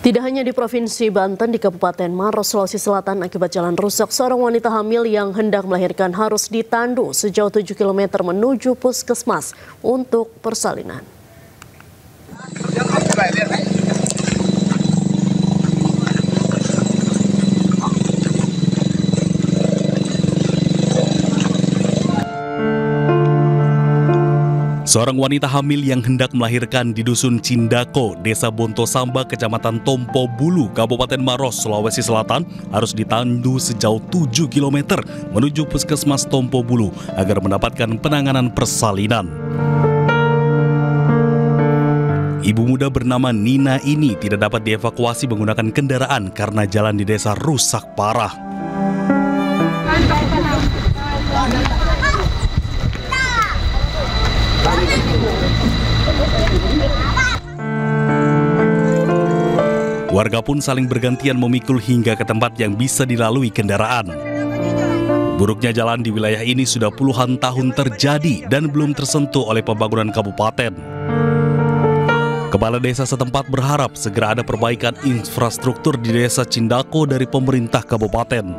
Tidak hanya di Provinsi Banten, di Kabupaten Maros, Sulawesi Selatan, akibat jalan rusak, seorang wanita hamil yang hendak melahirkan harus ditandu sejauh 7 km menuju puskesmas untuk persalinan. Seorang wanita hamil yang hendak melahirkan di Dusun Cindako, Desa Bontosamba, Kecamatan Tompo Bulu, Kabupaten Maros, Sulawesi Selatan, harus ditandu sejauh 7 km menuju Puskesmas Tompo Bulu agar mendapatkan penanganan persalinan. Ibu muda bernama Nina ini tidak dapat dievakuasi menggunakan kendaraan karena jalan di desa rusak parah. Warga pun saling bergantian memikul hingga ke tempat yang bisa dilalui kendaraan. Buruknya jalan di wilayah ini sudah puluhan tahun terjadi dan belum tersentuh oleh pembangunan kabupaten. Kepala desa setempat berharap segera ada perbaikan infrastruktur di Desa Cindako dari pemerintah kabupaten.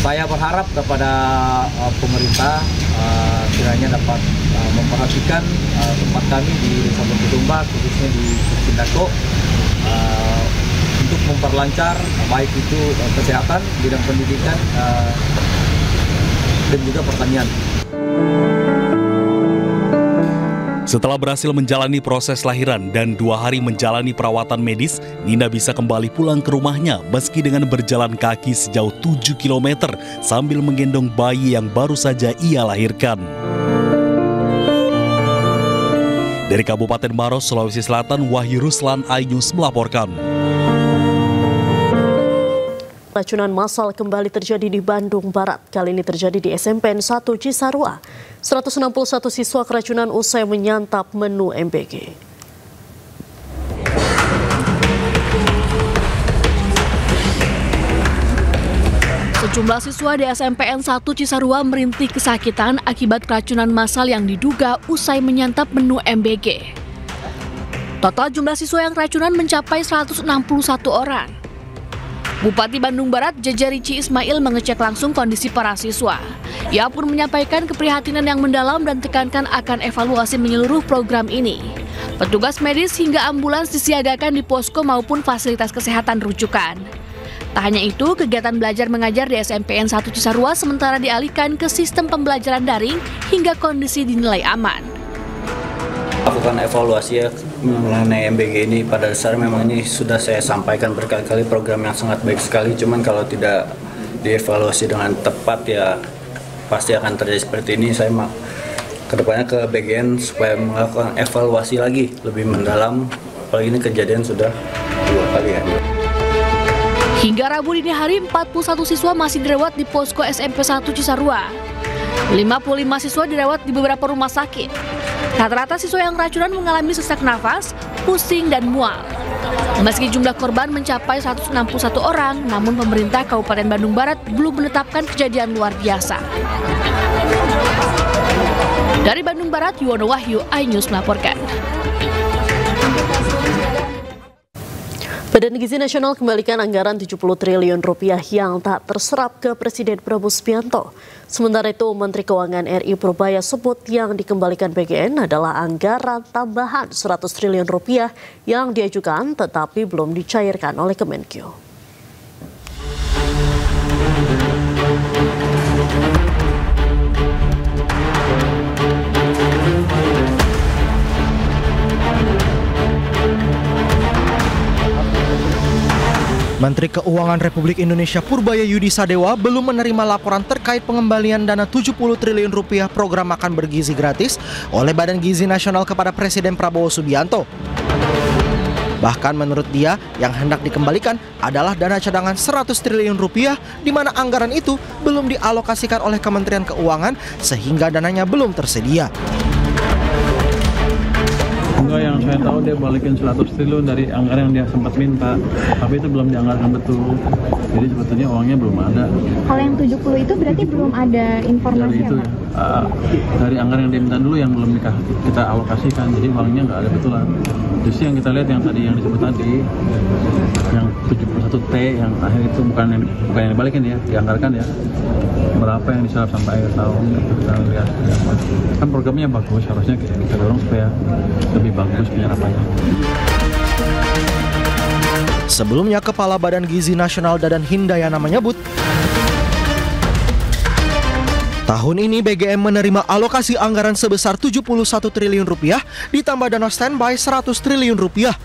Saya berharap kepada pemerintah kiranya dapat memperhatikan tempat kami di Desa Bontosamba, khususnya di Cindako, untuk memperlancar baik itu kesehatan, bidang pendidikan, dan juga pertanian. Setelah berhasil menjalani proses lahiran dan 2 hari menjalani perawatan medis, Nina bisa kembali pulang ke rumahnya meski dengan berjalan kaki sejauh 7 km sambil menggendong bayi yang baru saja ia lahirkan. Dari Kabupaten Maros, Sulawesi Selatan, Wahyu Ruslan, iNews melaporkan. Keracunan massal kembali terjadi di Bandung Barat. Kali ini terjadi di SMPN 1 Cisarua. 161 siswa keracunan usai menyantap menu MBG. Sejumlah siswa di SMPN 1 Cisarua merintih kesakitan akibat keracunan massal yang diduga usai menyantap menu MBG. Total jumlah siswa yang keracunan mencapai 161 orang. Bupati Bandung Barat Jaja Rici Ismail mengecek langsung kondisi para siswa. Ia pun menyampaikan keprihatinan yang mendalam dan tekankan akan evaluasi menyeluruh program ini. Petugas medis hingga ambulans disiagakan di posko maupun fasilitas kesehatan rujukan. Tak hanya itu, kegiatan belajar mengajar di SMPN 1 Cisarua sementara dialihkan ke sistem pembelajaran daring hingga kondisi dinilai aman. Lakukan evaluasi ya mengenai MBG ini, pada dasarnya memang ini sudah saya sampaikan berkali-kali, program yang sangat baik sekali, cuman kalau tidak dievaluasi dengan tepat ya pasti akan terjadi seperti ini. Saya kedepannya ke BGN supaya melakukan evaluasi lagi lebih mendalam, apalagi ini kejadian sudah 2 kali ya. Hingga Rabu dini hari, 41 siswa masih dirawat di posko SMP 1 Cisarua. 55 siswa dirawat di beberapa rumah sakit. Rata-rata siswa yang keracunan mengalami sesak nafas, pusing, dan mual. Meski jumlah korban mencapai 161 orang, namun pemerintah Kabupaten Bandung Barat belum menetapkan kejadian luar biasa. Dari Bandung Barat, Yuwono Wahyu, iNews melaporkan. Badan Gizi Nasional kembalikan anggaran 70 triliun rupiah yang tak terserap ke Presiden Prabowo Subianto. Sementara itu, Menteri Keuangan RI Purbaya sebut yang dikembalikan BGN adalah anggaran tambahan 100 triliun rupiah yang diajukan tetapi belum dicairkan oleh Kemenkeu. Menteri Keuangan Republik Indonesia Purbaya Yudi Sadewa belum menerima laporan terkait pengembalian dana 70 triliun rupiah program makan bergizi gratis oleh Badan Gizi Nasional kepada Presiden Prabowo Subianto. Bahkan menurut dia, yang hendak dikembalikan adalah dana cadangan 100 triliun rupiah, di mana anggaran itu belum dialokasikan oleh Kementerian Keuangan sehingga dananya belum tersedia. Enggak, yang saya tahu dia balikin 100 triliun dari anggaran yang dia sempat minta, tapi itu belum dianggarkan betul. Jadi sebetulnya uangnya belum ada. Kalau yang 70 itu berarti belum ada informasi dari itu, dari anggaran yang dia minta dulu yang belum kita alokasikan, jadi uangnya nggak ada betulan. Justru yang kita lihat yang tadi yang disebut tadi, yang 71T yang akhir itu bukan yang dibalikin ya, dianggarkan ya. Berapa yang diserap sampai akhir tahun, kita lihat. Kan programnya bagus, harusnya kita dorong supaya lebih bagus penyerapannya. Sebelumnya, Kepala Badan Gizi Nasional Dadan Hindayana menyebut, tahun ini BGM menerima alokasi anggaran sebesar 71 triliun rupiah ditambah dana standby 100 triliun rupiah.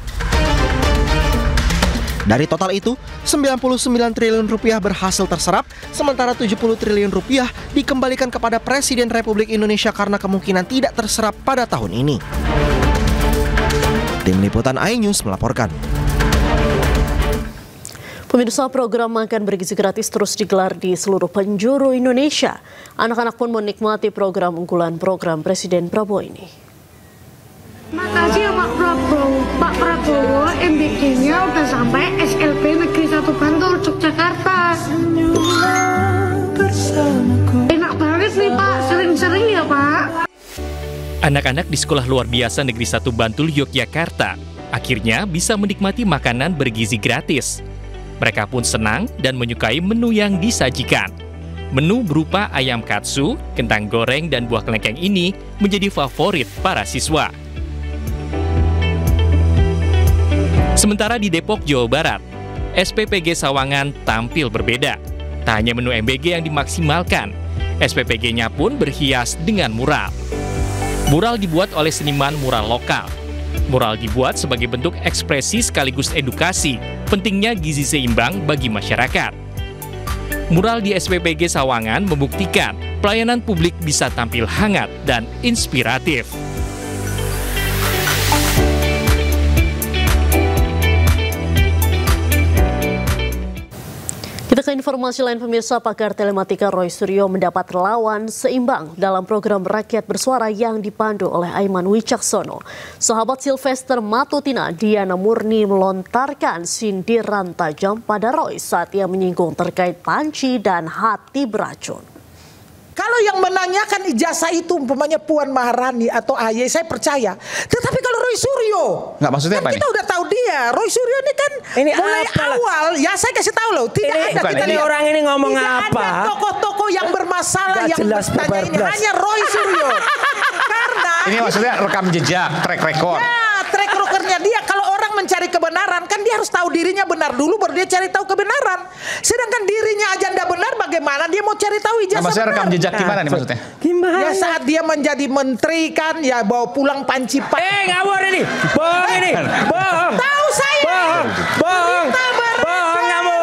Dari total itu, 99 triliun rupiah berhasil terserap, sementara 70 triliun rupiah dikembalikan kepada Presiden Republik Indonesia karena kemungkinan tidak terserap pada tahun ini. Tim Liputan iNews melaporkan. Pemirsa, program makan bergizi gratis terus digelar di seluruh penjuru Indonesia. Anak-anak pun menikmati program unggulan program Presiden Prabowo ini. Makasih ya Pak Prabowo, MBG-nya udah sampai SLP Negeri 1 Bantul, Yogyakarta. Enak banget nih Pak, sering-sering ya Pak. Anak-anak di Sekolah Luar Biasa Negeri 1 Bantul, Yogyakarta akhirnya bisa menikmati makanan bergizi gratis. Mereka pun senang dan menyukai menu yang disajikan. Menu berupa ayam katsu, kentang goreng, dan buah kelengkeng ini menjadi favorit para siswa. Sementara di Depok, Jawa Barat, SPPG Sawangan tampil berbeda. Tak hanya menu MBG yang dimaksimalkan, SPPG-nya pun berhias dengan mural. Mural dibuat oleh seniman mural lokal. Mural dibuat sebagai bentuk ekspresi sekaligus edukasi pentingnya gizi seimbang bagi masyarakat. Mural di SPPG Sawangan membuktikan pelayanan publik bisa tampil hangat dan inspiratif. Kita ke informasi lain, pemirsa. Pakar telematika Roy Suryo mendapat lawan seimbang dalam program Rakyat Bersuara yang dipandu oleh Aiman Wicaksono. Sahabat Sylvester Matutina, Diana Murni melontarkan sindiran tajam pada Roy saat ia menyinggung terkait panci dan hati beracun. Kalau yang menanyakan ijazah itu umpamanya Puan Maharani atau AY, saya percaya. Tetapi kalau Roy Suryo, nggak, maksudnya kan apa kita udah tahu dia. Roy Suryo ini kan mulai awal, ya saya kasih tahu loh, tidak ada ini orang ini ngomong tidak apa? ada tokoh-tokoh yang bermasalah yang bertanya ini, hanya Roy Suryo. Karena ini maksudnya rekam jejak, track record. Ya, track recordnya dia. Kalau orang mencari kebenaran, kan dia harus tahu dirinya benar dulu, baru dia cari tahu kebenaran. Sedangkan dirinya aja tidak benar, bagaimana dia mau cari tahu ijazah maksudnya benar? Rekam jejak gimana nih maksudnya? Gimana? Ya saat dia menjadi menteri kan, ya bawa pulang panci ngawur ini, bohong ini, bohong. Tahu saya. Bohong kamu,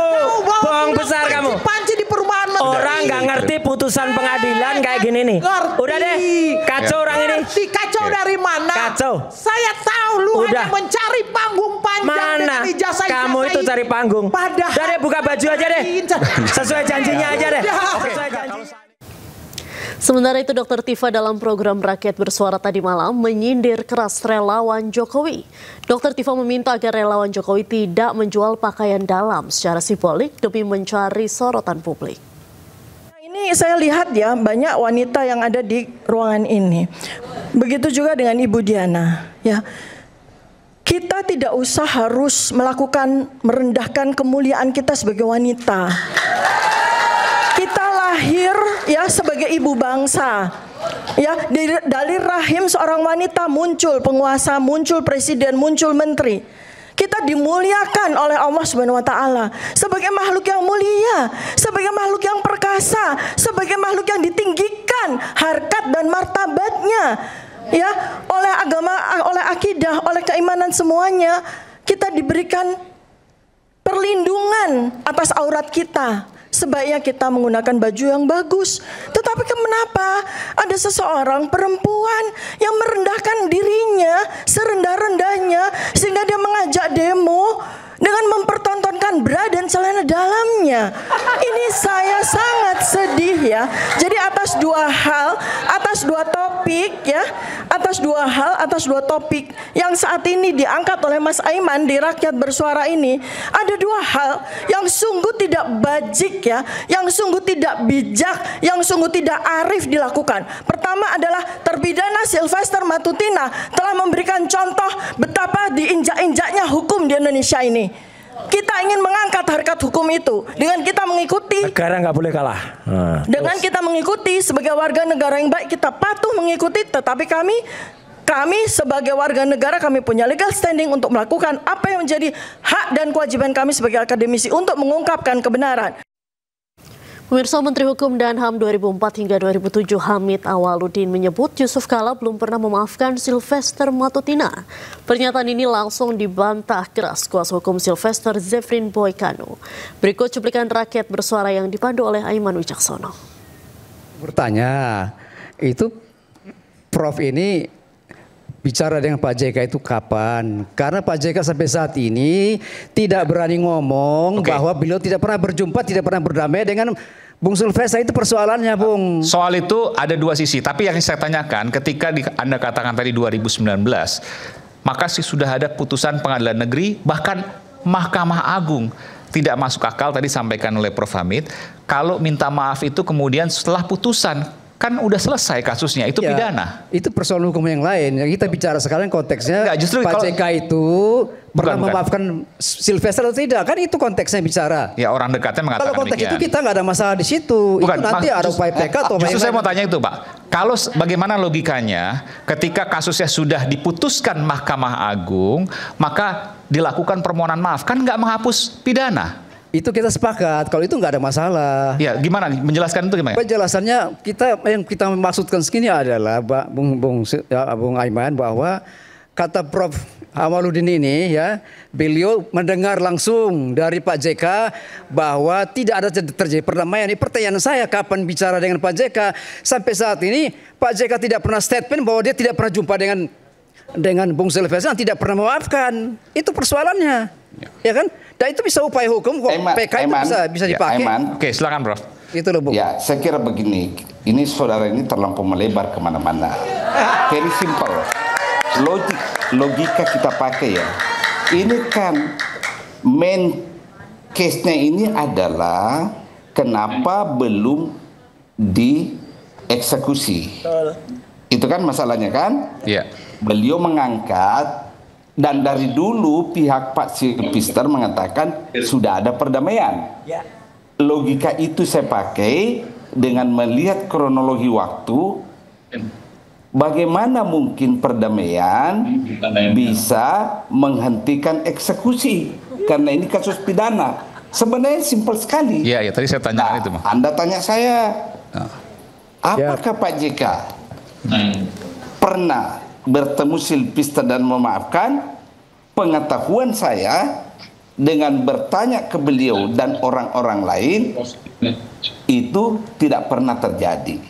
bohong besar kamu. Panci di perumahan menteri. Orang nggak ngerti putusan pengadilan kayak gini nih. Udah deh, kacau orang ini. Kacau dari mana? Kacau. Saya tahu lu hanya mencari panggung panjang dengan ijazah. Kamu itu cari panggung. Padahal. Udah deh, buka baju aja deh. Sesuai janjinya aja deh. Sesuai janji. Sementara itu, Dr. Tifa dalam program Rakyat Bersuara tadi malam menyindir keras relawan Jokowi. Dr. Tifa meminta agar relawan Jokowi tidak menjual pakaian dalam secara simbolik demi mencari sorotan publik. Ini saya lihat ya, banyak wanita yang ada di ruangan ini. Begitu juga dengan Ibu Diana, ya. Kita tidak usah harus merendahkan kemuliaan kita sebagai wanita. Kita lahir ya sebagai ibu bangsa. Ya, dari rahim seorang wanita muncul penguasa, muncul presiden, muncul menteri. Kita dimuliakan oleh Allah Subhanahu wa taala sebagai makhluk yang mulia, sebagai makhluk yang perkasa, sebagai makhluk yang ditinggikan harkat dan martabatnya. Ya, oleh agama, oleh akidah, oleh keimanan semuanya, kita diberikan perlindungan atas aurat kita. Sebaiknya kita menggunakan baju yang bagus. Tetapi kenapa ada seseorang perempuan yang merendahkan dirinya serendah-rendahnya sehingga dia mengajak demo dengan mempertontonkan bra dan celana dalamnya. Ini saya sangat sedih ya. Jadi atas dua hal, atas dua topik ya, atas dua topik yang saat ini diangkat oleh Mas Aiman di Rakyat Bersuara ini, ada dua hal yang sungguh tidak bajik ya, yang sungguh tidak bijak, yang sungguh tidak arif dilakukan. Pertama adalah terpidana Sylvester Matutina telah memberikan contoh betapa diinjak-injaknya hukum di Indonesia ini. Kita ingin mengangkat harkat hukum itu dengan kita mengikuti. Negara nggak boleh kalah. Dengan kita mengikuti sebagai warga negara yang baik, kita patuh mengikuti. Tetapi kami sebagai warga negara, kami punya legal standing untuk melakukan apa yang menjadi hak dan kewajiban kami sebagai akademisi untuk mengungkapkan kebenaran. Pemirsa, Menteri Hukum dan HAM 2004 hingga 2007 Hamid Awaludin menyebut Yusuf Kala belum pernah memaafkan Sylvester Matutina. Pernyataan ini langsung dibantah keras kuasa hukum Sylvester, Zefrin Boykano. Berikut cuplikan Rakyat Bersuara yang dipandu oleh Aiman Wicaksono. Bertanya, itu Prof ini bicara dengan Pak JK itu kapan? Karena Pak JK sampai saat ini tidak berani ngomong bahwa beliau tidak pernah berjumpa, tidak pernah berdamai dengan Bung Sylvester. Itu persoalannya, Bung. Soal itu ada dua sisi, tapi yang saya tanyakan ketika Anda katakan tadi 2019, maka sudah ada putusan pengadilan negeri, bahkan Mahkamah Agung. Tidak masuk akal tadi sampaikan oleh Prof. Hamid, kalau minta maaf itu kemudian setelah putusan, kan udah selesai kasusnya, itu ya, pidana. Itu persoalan hukum yang lain. Yang kita bicara sekarang konteksnya enggak, justru Pak JK itu pernah memaafkan Sylvester atau tidak? Kan itu konteksnya bicara. Ya, orang dekatnya mengatakan kalau konteks demikian. itu kita nggak ada masalah di situ. Bukan, itu nanti ada upaya PK atau justru saya mau tanya itu, Pak. Kalau bagaimana logikanya ketika kasusnya sudah diputuskan Mahkamah Agung, maka dilakukan permohonan maaf, kan nggak menghapus pidana? Itu kita sepakat, kalau itu nggak ada masalah. Ya, gimana? Menjelaskan itu gimana? Penjelasannya yang kita maksudkan segini adalah Bung Aiman, bahwa kata Prof. Awaludin ini ya, beliau mendengar langsung dari Pak JK bahwa tidak ada terjadi perdamaian. Ini pertanyaan saya, kapan bicara dengan Pak JK? Sampai saat ini Pak JK tidak pernah statement bahwa dia tidak pernah jumpa dengan Bung Sylvester, tidak pernah memaafkan. Itu persoalannya, ya kan? Dan itu bisa upaya hukum kok. PK itu bisa dipakai. Oke, silakan, Prof. Itu loh, Bung. Ya, saya kira begini. Ini saudara ini terlampau melebar kemana-mana. Very simple. Logika kita pakai ya. Ini kan main case-nya ini adalah kenapa belum dieksekusi. Itu kan masalahnya kan? Iya. Beliau mengangkat. Dan dari dulu pihak Pak Sylvester mengatakan sudah ada perdamaian. Logika itu saya pakai dengan melihat kronologi waktu. Bagaimana mungkin perdamaian bisa menghentikan eksekusi? Karena ini kasus pidana. Sebenarnya simpel sekali. Iya, tadi saya tanyakan itu. Anda tanya saya, apakah Pak JK pernah bertemu Sylvester dan memaafkan? Pengetahuan saya dengan bertanya ke beliau dan orang-orang lain itu tidak pernah terjadi.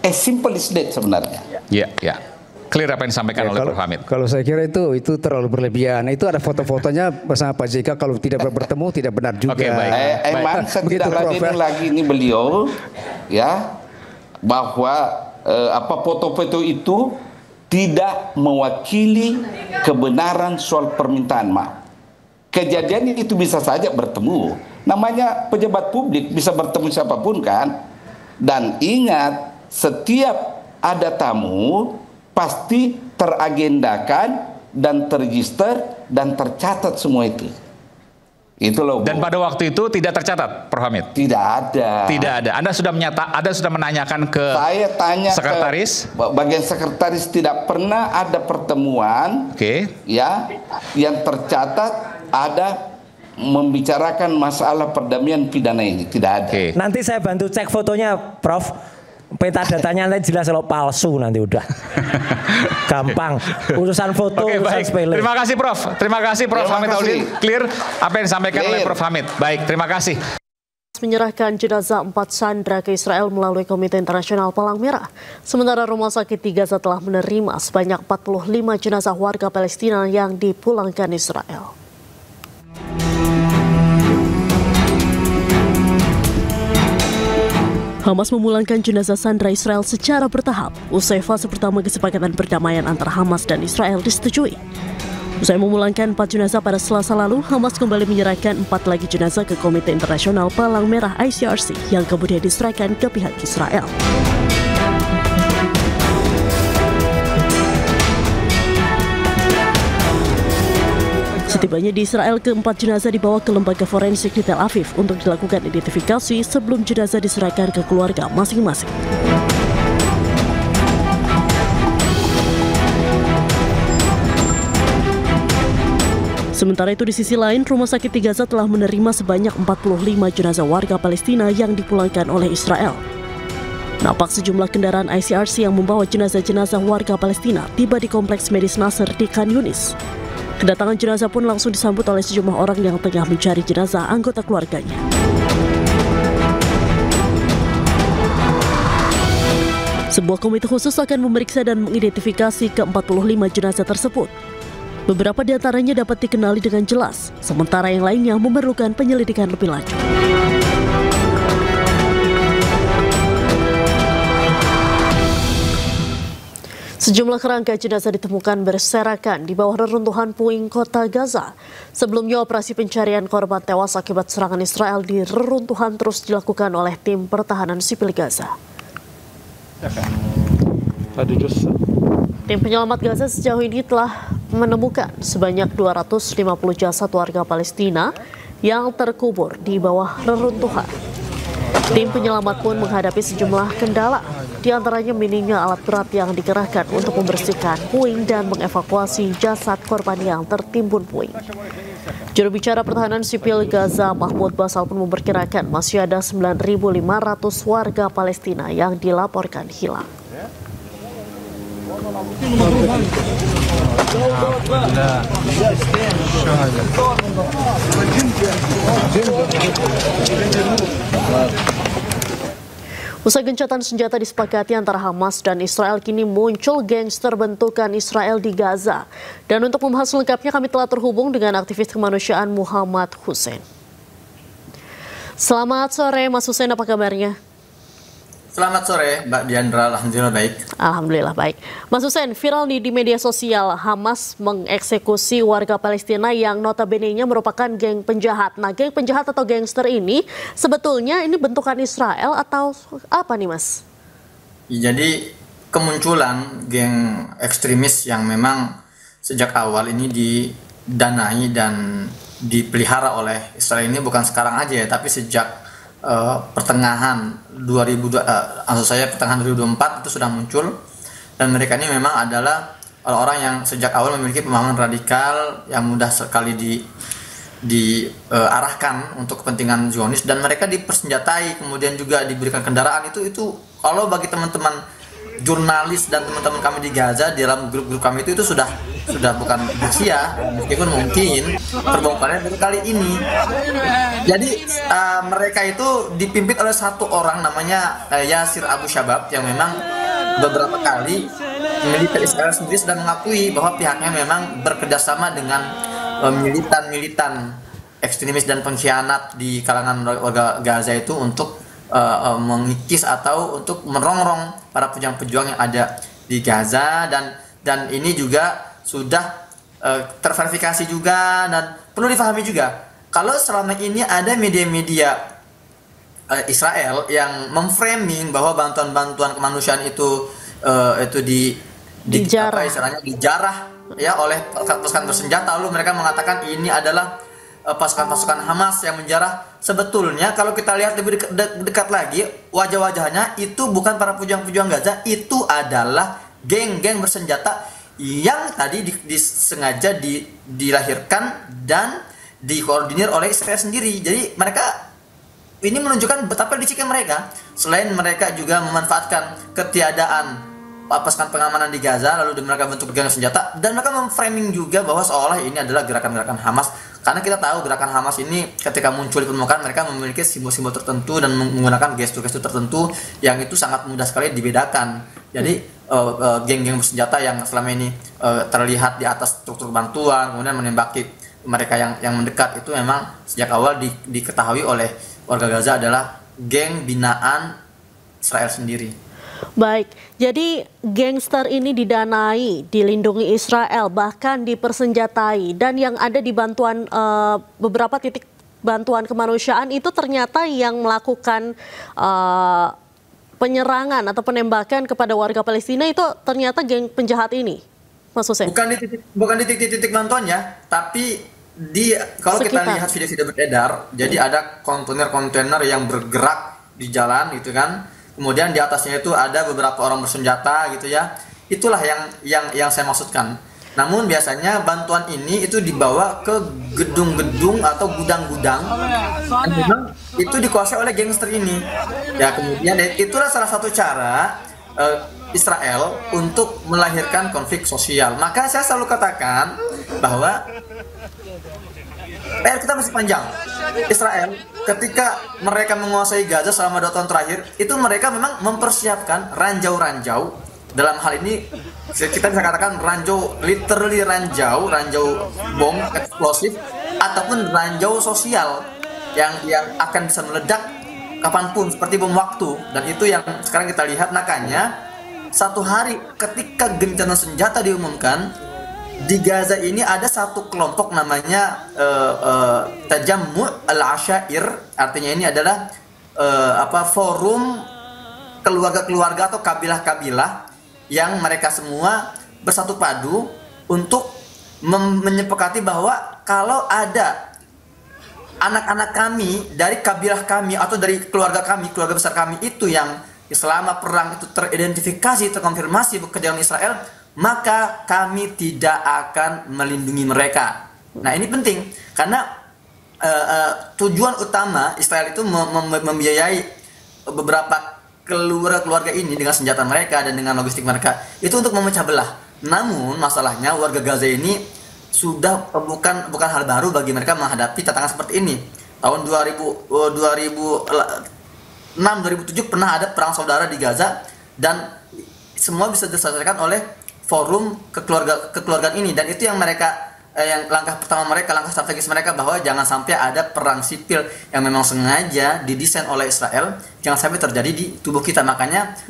As simple as that sebenarnya. Ya, ya. Clear apa yang disampaikan oleh Prof. Hamid? Kalau saya kira itu terlalu berlebihan. Itu ada foto-fotonya bersama Pak JK. Kalau tidak bertemu tidak benar juga. Oke, baik. Emang setidak lagi ini beliau ya bahwa foto-foto itu tidak mewakili kebenaran soal permintaan maaf. Kejadian itu bisa saja bertemu. Namanya pejabat publik bisa bertemu siapapun kan. Dan ingat, setiap ada tamu pasti teragendakan dan terregister dan tercatat semua itu. Itu loh. Dan pada waktu itu tidak tercatat, Prof. Hamid? Tidak ada. Tidak ada. Anda sudah menanyakan ke saya tanya sekretaris? Ke bagian sekretaris, tidak pernah ada pertemuan ya yang tercatat ada membicarakan masalah perdamaian pidana ini. Tidak ada. Nanti saya bantu cek fotonya, Prof. Peta datanya nanti jelas kalau palsu nanti udah. Gampang. Urusan foto, urusan sepele. Terima kasih Prof. Terima kasih Prof. Hamid Audin. Clear apa yang disampaikan oleh Prof. Hamid. Baik, terima kasih. Menyerahkan jenazah 4 sandera ke Israel melalui Komite Internasional Palang Merah. Sementara Rumah Sakit di Gaza telah menerima sebanyak 45 jenazah warga Palestina yang dipulangkan Israel. Hamas memulangkan jenazah sandera Israel secara bertahap. Usai fase pertama kesepakatan perdamaian antara Hamas dan Israel disetujui. Usai memulangkan 4 jenazah pada Selasa lalu, Hamas kembali menyerahkan 4 lagi jenazah ke Komite Internasional Palang Merah ICRC yang kemudian diserahkan ke pihak Israel. Setibanya di Israel, keempat jenazah dibawa ke lembaga forensik di Tel Aviv untuk dilakukan identifikasi sebelum jenazah diserahkan ke keluarga masing-masing. Sementara itu di sisi lain, Rumah Sakit di Gaza telah menerima sebanyak 45 jenazah warga Palestina yang dipulangkan oleh Israel. Nampak sejumlah kendaraan ICRC yang membawa jenazah-jenazah warga Palestina tiba di Kompleks Medis Nasser di Khan Yunis. Kedatangan jenazah pun langsung disambut oleh sejumlah orang yang tengah mencari jenazah anggota keluarganya. Sebuah komite khusus akan memeriksa dan mengidentifikasi ke-45 jenazah tersebut. Beberapa di antaranya dapat dikenali dengan jelas, sementara yang lainnya memerlukan penyelidikan lebih lanjut. Sejumlah kerangka jenazah ditemukan berserakan di bawah reruntuhan puing kota Gaza. Sebelumnya operasi pencarian korban tewas akibat serangan Israel di reruntuhan terus dilakukan oleh tim pertahanan sipil Gaza. Tim penyelamat Gaza sejauh ini telah menemukan sebanyak 250 jasad warga Palestina yang terkubur di bawah reruntuhan. Tim penyelamat pun menghadapi sejumlah kendala, di antaranya minimnya alat berat yang dikerahkan untuk membersihkan puing dan mengevakuasi jasad korban yang tertimbun puing. Juru bicara pertahanan sipil Gaza, Mahmud Basal pun memperkirakan masih ada 9.500 warga Palestina yang dilaporkan hilang. Usai gencatan senjata disepakati antara Hamas dan Israel, kini muncul gangster bentukan Israel di Gaza. Dan untuk membahas lengkapnya kami telah terhubung dengan aktivis kemanusiaan Muhammad Hussein. Selamat sore Mas Hussein, apa kabarnya? Selamat sore Mbak Diandra, alhamdulillah baik. Alhamdulillah baik. Mas Hussein, viral nih di media sosial, Hamas mengeksekusi warga Palestina yang notabene-nya merupakan geng penjahat. Nah, geng penjahat atau gangster ini sebetulnya ini bentukan Israel atau apa nih Mas? Jadi kemunculan geng ekstremis yang memang sejak awal ini didanai dan dipelihara oleh Israel ini bukan sekarang aja ya, tapi sejak pertengahan 2024 itu sudah muncul, dan mereka ini memang adalah orang-orang yang sejak awal memiliki pemahaman radikal yang mudah sekali diarahkan untuk kepentingan Zionis, dan mereka dipersenjatai kemudian juga diberikan kendaraan. Itu kalau bagi teman-teman jurnalis dan teman-teman kami di Gaza, di dalam grup-grup kami itu sudah bukan rahasia, meskipun mungkin terbongkarnya baru kali ini. Jadi mereka itu dipimpin oleh satu orang namanya Yasir Abu Shabab, yang memang beberapa kali militer Israel sendiri sudah mengakui bahwa pihaknya memang bekerjasama dengan militan-militan ekstremis dan pengkhianat di kalangan warga Gaza itu untuk mengikis atau untuk merongrong para pejuang-pejuang yang ada di Gaza, dan ini juga sudah terverifikasi juga, dan perlu dipahami juga kalau selama ini ada media-media Israel yang memframing bahwa bantuan-bantuan kemanusiaan itu dijarah ya oleh pasukan bersenjata, lalu mereka mengatakan ini adalah pasukan-pasukan Hamas yang menjarah. Sebetulnya kalau kita lihat lebih dekat lagi, wajah-wajahnya itu bukan para pejuang-pejuang Gaza, itu adalah geng-geng bersenjata yang tadi disengaja dilahirkan dan dikoordinir oleh Israel sendiri. Jadi mereka ini menunjukkan betapa liciknya mereka. Selain mereka juga memanfaatkan ketiadaan pasukan pengamanan di Gaza, lalu mereka bentuk geng senjata, dan mereka memframing juga bahwa seolah ini adalah gerakan-gerakan Hamas. Karena kita tahu gerakan Hamas ini ketika muncul di permukaan, mereka memiliki simbol-simbol tertentu dan menggunakan gestur-gestur tertentu yang itu sangat mudah sekali dibedakan. Jadi geng-geng bersenjata yang selama ini terlihat di atas struktur bantuan, kemudian menembaki mereka yang mendekat, itu memang sejak awal diketahui oleh warga Gaza adalah geng binaan Israel sendiri. Baik, jadi gangster ini didanai, dilindungi Israel, bahkan dipersenjatai, dan yang ada di bantuan beberapa titik bantuan kemanusiaan itu ternyata yang melakukan penyerangan atau penembakan kepada warga Palestina itu ternyata geng penjahat ini, Mas Hussein. Bukan di titik-titik bantuannya, tapi kalau kita lihat video-video beredar, jadi ada kontainer-kontainer yang bergerak di jalan gitu kan. Kemudian di atasnya itu ada beberapa orang bersenjata gitu ya. Itulah yang saya maksudkan. Namun biasanya bantuan ini itu dibawa ke gedung-gedung atau gudang-gudang dan memang itu dikuasai oleh gangster ini. Ya, kemudian itulah salah satu cara Israel untuk melahirkan konflik sosial. Maka saya selalu katakan bahwa PR kita masih panjang. Israel ketika mereka menguasai Gaza selama 2 tahun terakhir, itu mereka memang mempersiapkan ranjau-ranjau. Dalam hal ini kita bisa katakan ranjau, literally ranjau bom eksplosif ataupun ranjau sosial yang akan bisa meledak kapanpun seperti bom waktu. Dan itu yang sekarang kita lihat. Makanya satu hari ketika gencatan senjata diumumkan, di Gaza ini ada satu kelompok namanya Tajammu' al-Ashair. Artinya ini adalah forum keluarga-keluarga atau kabilah-kabilah yang mereka semua bersatu padu untuk menyepakati bahwa kalau ada anak-anak kami dari kabilah kami atau dari keluarga kami, keluarga besar kami itu yang selama perang itu teridentifikasi, terkonfirmasi bekerja dengan Israel, maka kami tidak akan melindungi mereka. Nah, ini penting karena tujuan utama Israel itu membiayai beberapa keluarga ini dengan senjata mereka dan dengan logistik mereka itu untuk memecah belah. Namun masalahnya warga Gaza ini sudah bukan hal baru bagi mereka menghadapi tantangan seperti ini. Tahun 2006-2007 pernah ada perang saudara di Gaza dan semua bisa diselesaikan oleh forum kekeluargaan ini, dan itu yang mereka yang langkah pertama mereka, langkah strategis mereka bahwa jangan sampai ada perang sipil yang memang sengaja didesain oleh Israel, jangan sampai terjadi di tubuh kita. Makanya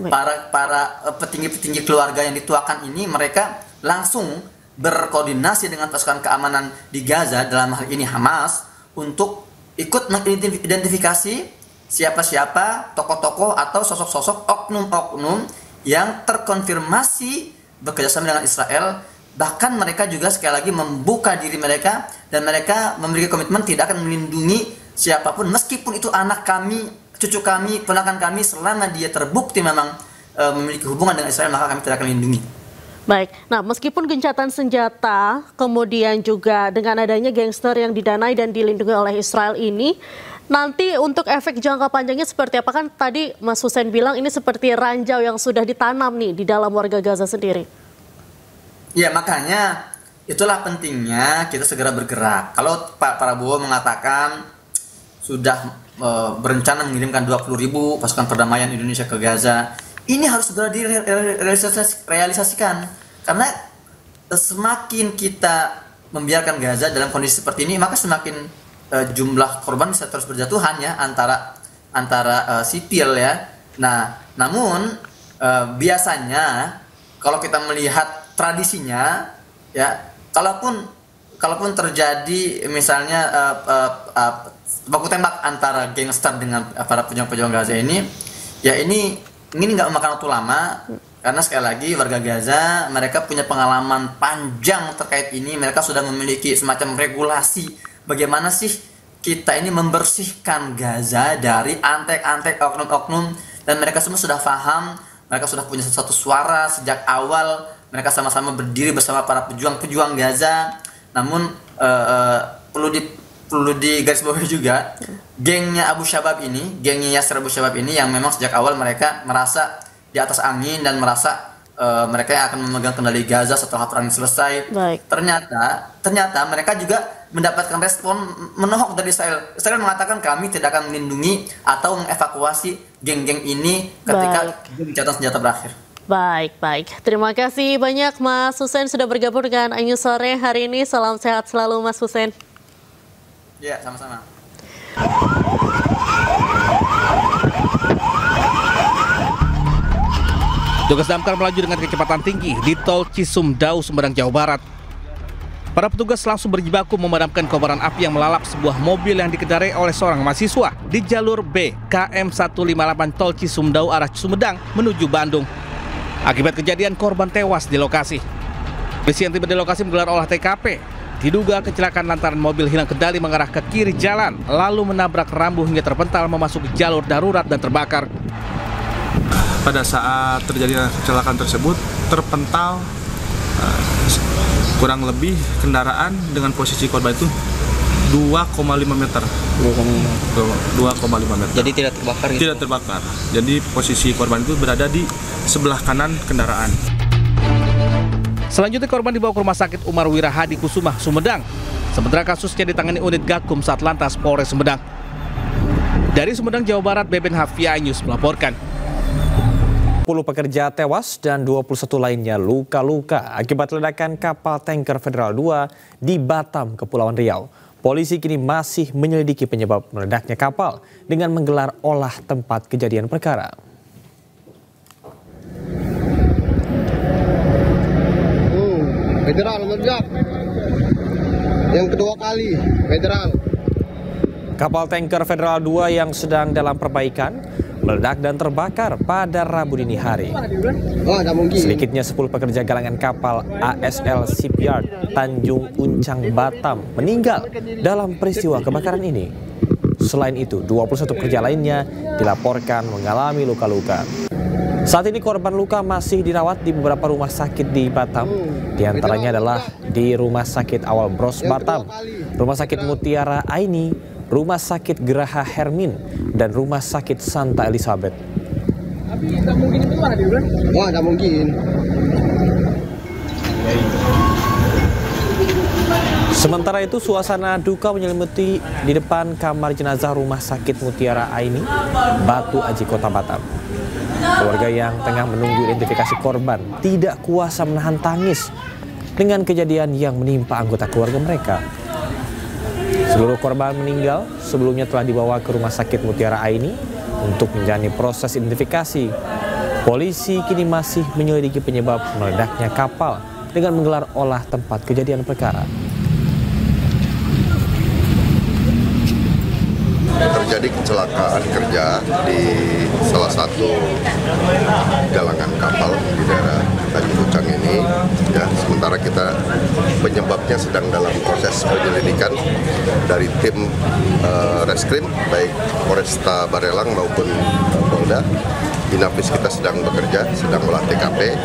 para petinggi-petinggi keluarga yang dituakan ini mereka langsung berkoordinasi dengan pasukan keamanan di Gaza, dalam hal ini Hamas, untuk ikut mengidentifikasi siapa-siapa tokoh-tokoh atau sosok-sosok oknum-oknum yang terkonfirmasi bekerjasama dengan Israel. Bahkan mereka juga sekali lagi membuka diri mereka dan mereka memiliki komitmen tidak akan melindungi siapapun meskipun itu anak kami, cucu kami, ponakan kami, selama dia terbukti memang memiliki hubungan dengan Israel, maka kami tidak akan lindungi. Baik, nah meskipun gencatan senjata kemudian juga dengan adanya gangster yang didanai dan dilindungi oleh Israel ini, nanti untuk efek jangka panjangnya seperti apa? Kan tadi Mas Hussein bilang ini seperti ranjau yang sudah ditanam nih di dalam warga Gaza sendiri. Ya, makanya itulah pentingnya kita segera bergerak. Kalau Pak Prabowo mengatakan sudah berencana mengirimkan 20.000 pasukan perdamaian Indonesia ke Gaza, ini harus segera direalisasikan. Karena semakin kita membiarkan Gaza dalam kondisi seperti ini, maka semakin jumlah korban bisa terus berjatuhan ya antara antara sipil ya. Nah, namun biasanya kalau kita melihat tradisinya ya, kalaupun terjadi misalnya baku tembak antara gangster dengan para pejuang-pejuang Gaza ini, ya ini nggak memakan waktu lama. Karena sekali lagi warga Gaza mereka punya pengalaman panjang terkait ini, mereka sudah memiliki semacam regulasi bagaimana sih kita ini membersihkan Gaza dari antek-antek oknum-oknum, dan mereka semua sudah paham, mereka sudah punya satu suara sejak awal, mereka sama-sama berdiri bersama para pejuang-pejuang Gaza. Namun perlu digarisbawahi juga, gengnya Abu Shabab ini, gengnya Yasser Abu Shabab ini yang memang sejak awal mereka merasa di atas angin dan merasa mereka yang akan memegang kendali Gaza setelah perang selesai. Ternyata mereka juga mendapatkan respon menohok dari Israel. Israel mengatakan kami tidak akan melindungi atau mengevakuasi geng-geng ini ketika gencatan senjata berakhir. Baik. Terima kasih banyak Mas Hussein sudah bergabung dengan News Sore hari ini. Salam sehat selalu Mas Hussein. Ya, sama-sama. Petugas damkar melaju dengan kecepatan tinggi di Tol Cisumdawu, Sumedang, Jawa Barat. Para petugas langsung berjibaku memadamkan kobaran api yang melalap sebuah mobil yang dikendarai oleh seorang mahasiswa di jalur B KM 158 Tol Cisumdawu arah Sumedang menuju Bandung. Akibat kejadian, korban tewas di lokasi. Polisi yang tiba di lokasi menggelar olah TKP. Diduga kecelakaan lantaran mobil hilang kendali mengarah ke kiri jalan, lalu menabrak rambu hingga terpental memasuki jalur darurat dan terbakar. Pada saat terjadi kecelakaan tersebut terpental kurang lebih kendaraan dengan posisi korban itu 2,5 meter. 2,5 meter. Jadi tidak terbakar gitu? Tidak terbakar. Jadi posisi korban itu berada di sebelah kanan kendaraan. Selanjutnya korban dibawa ke Rumah Sakit Umar Wirahadi Kusuma, Sumedang. Sementara kasusnya ditangani unit Gakum Satlantas Polres Sumedang. Dari Sumedang, Jawa Barat, Beben Hafia News melaporkan. 10 pekerja tewas dan 21 lainnya luka-luka akibat ledakan kapal tanker Federal 2 di Batam, Kepulauan Riau. Polisi kini masih menyelidiki penyebab meledaknya kapal dengan menggelar olah tempat kejadian perkara. Federal meledak. Yang kedua kali, Federal. Kapal tanker Federal 2 yang sedang dalam perbaikan meledak dan terbakar pada Rabu dini hari. Sedikitnya 10 pekerja galangan kapal ASL Shipyard Tanjung Uncang Batam meninggal dalam peristiwa kebakaran ini. Selain itu, 21 pekerja lainnya dilaporkan mengalami luka-luka. Saat ini korban luka masih dirawat di beberapa rumah sakit di Batam. Di antaranya adalah di Rumah Sakit Awal Bros Batam, Rumah Sakit Mutiara Aini, Rumah Sakit Geraha Hermin, dan Rumah Sakit Santa Elizabeth. Tapi tidak mungkin itu mana dia? Wah, tidak mungkin. Sementara itu, suasana duka menyelimuti di depan kamar jenazah Rumah Sakit Mutiara Aini, Batu Aji, Kota Batam. Keluarga yang tengah menunggu identifikasi korban tidak kuasa menahan tangis dengan kejadian yang menimpa anggota keluarga mereka. Seluruh korban meninggal sebelumnya telah dibawa ke Rumah Sakit Mutiara Aini untuk menjalani proses identifikasi. Polisi kini masih menyelidiki penyebab meledaknya kapal dengan menggelar olah tempat kejadian perkara. Terjadi kecelakaan kerja di salah satu galangan kapal di daerah Tanjung Uncang ini. Ya, sementara kita penyebabnya sedang dalam proses penyelidikan dari tim reskrim baik Polresta Barelang maupun Polda. Inafis kita sedang bekerja, sedang olah TKP.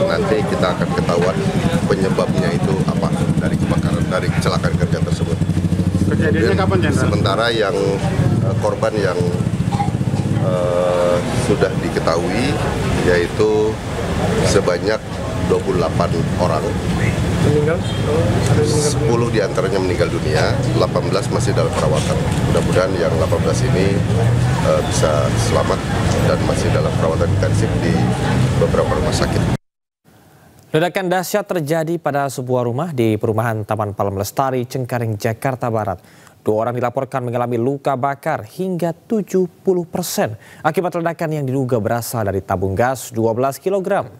Nanti kita akan ketahuan penyebabnya itu apa dari kebakaran, dari kecelakaan kerja tersebut. Kejadiannya kapan, Jenderal? Sementara yang korban yang sudah diketahui yaitu sebanyak 28 orang. Meninggal? 10 diantaranya meninggal dunia, 18 masih dalam perawatan. Mudah-mudahan yang 18 ini bisa selamat dan masih dalam perawatan intensif di beberapa rumah sakit. Ledakan dahsyat terjadi pada sebuah rumah di perumahan Taman Palem Lestari, Cengkareng, Jakarta Barat. 2 orang dilaporkan mengalami luka bakar hingga 70% akibat ledakan yang diduga berasal dari tabung gas 12 kg.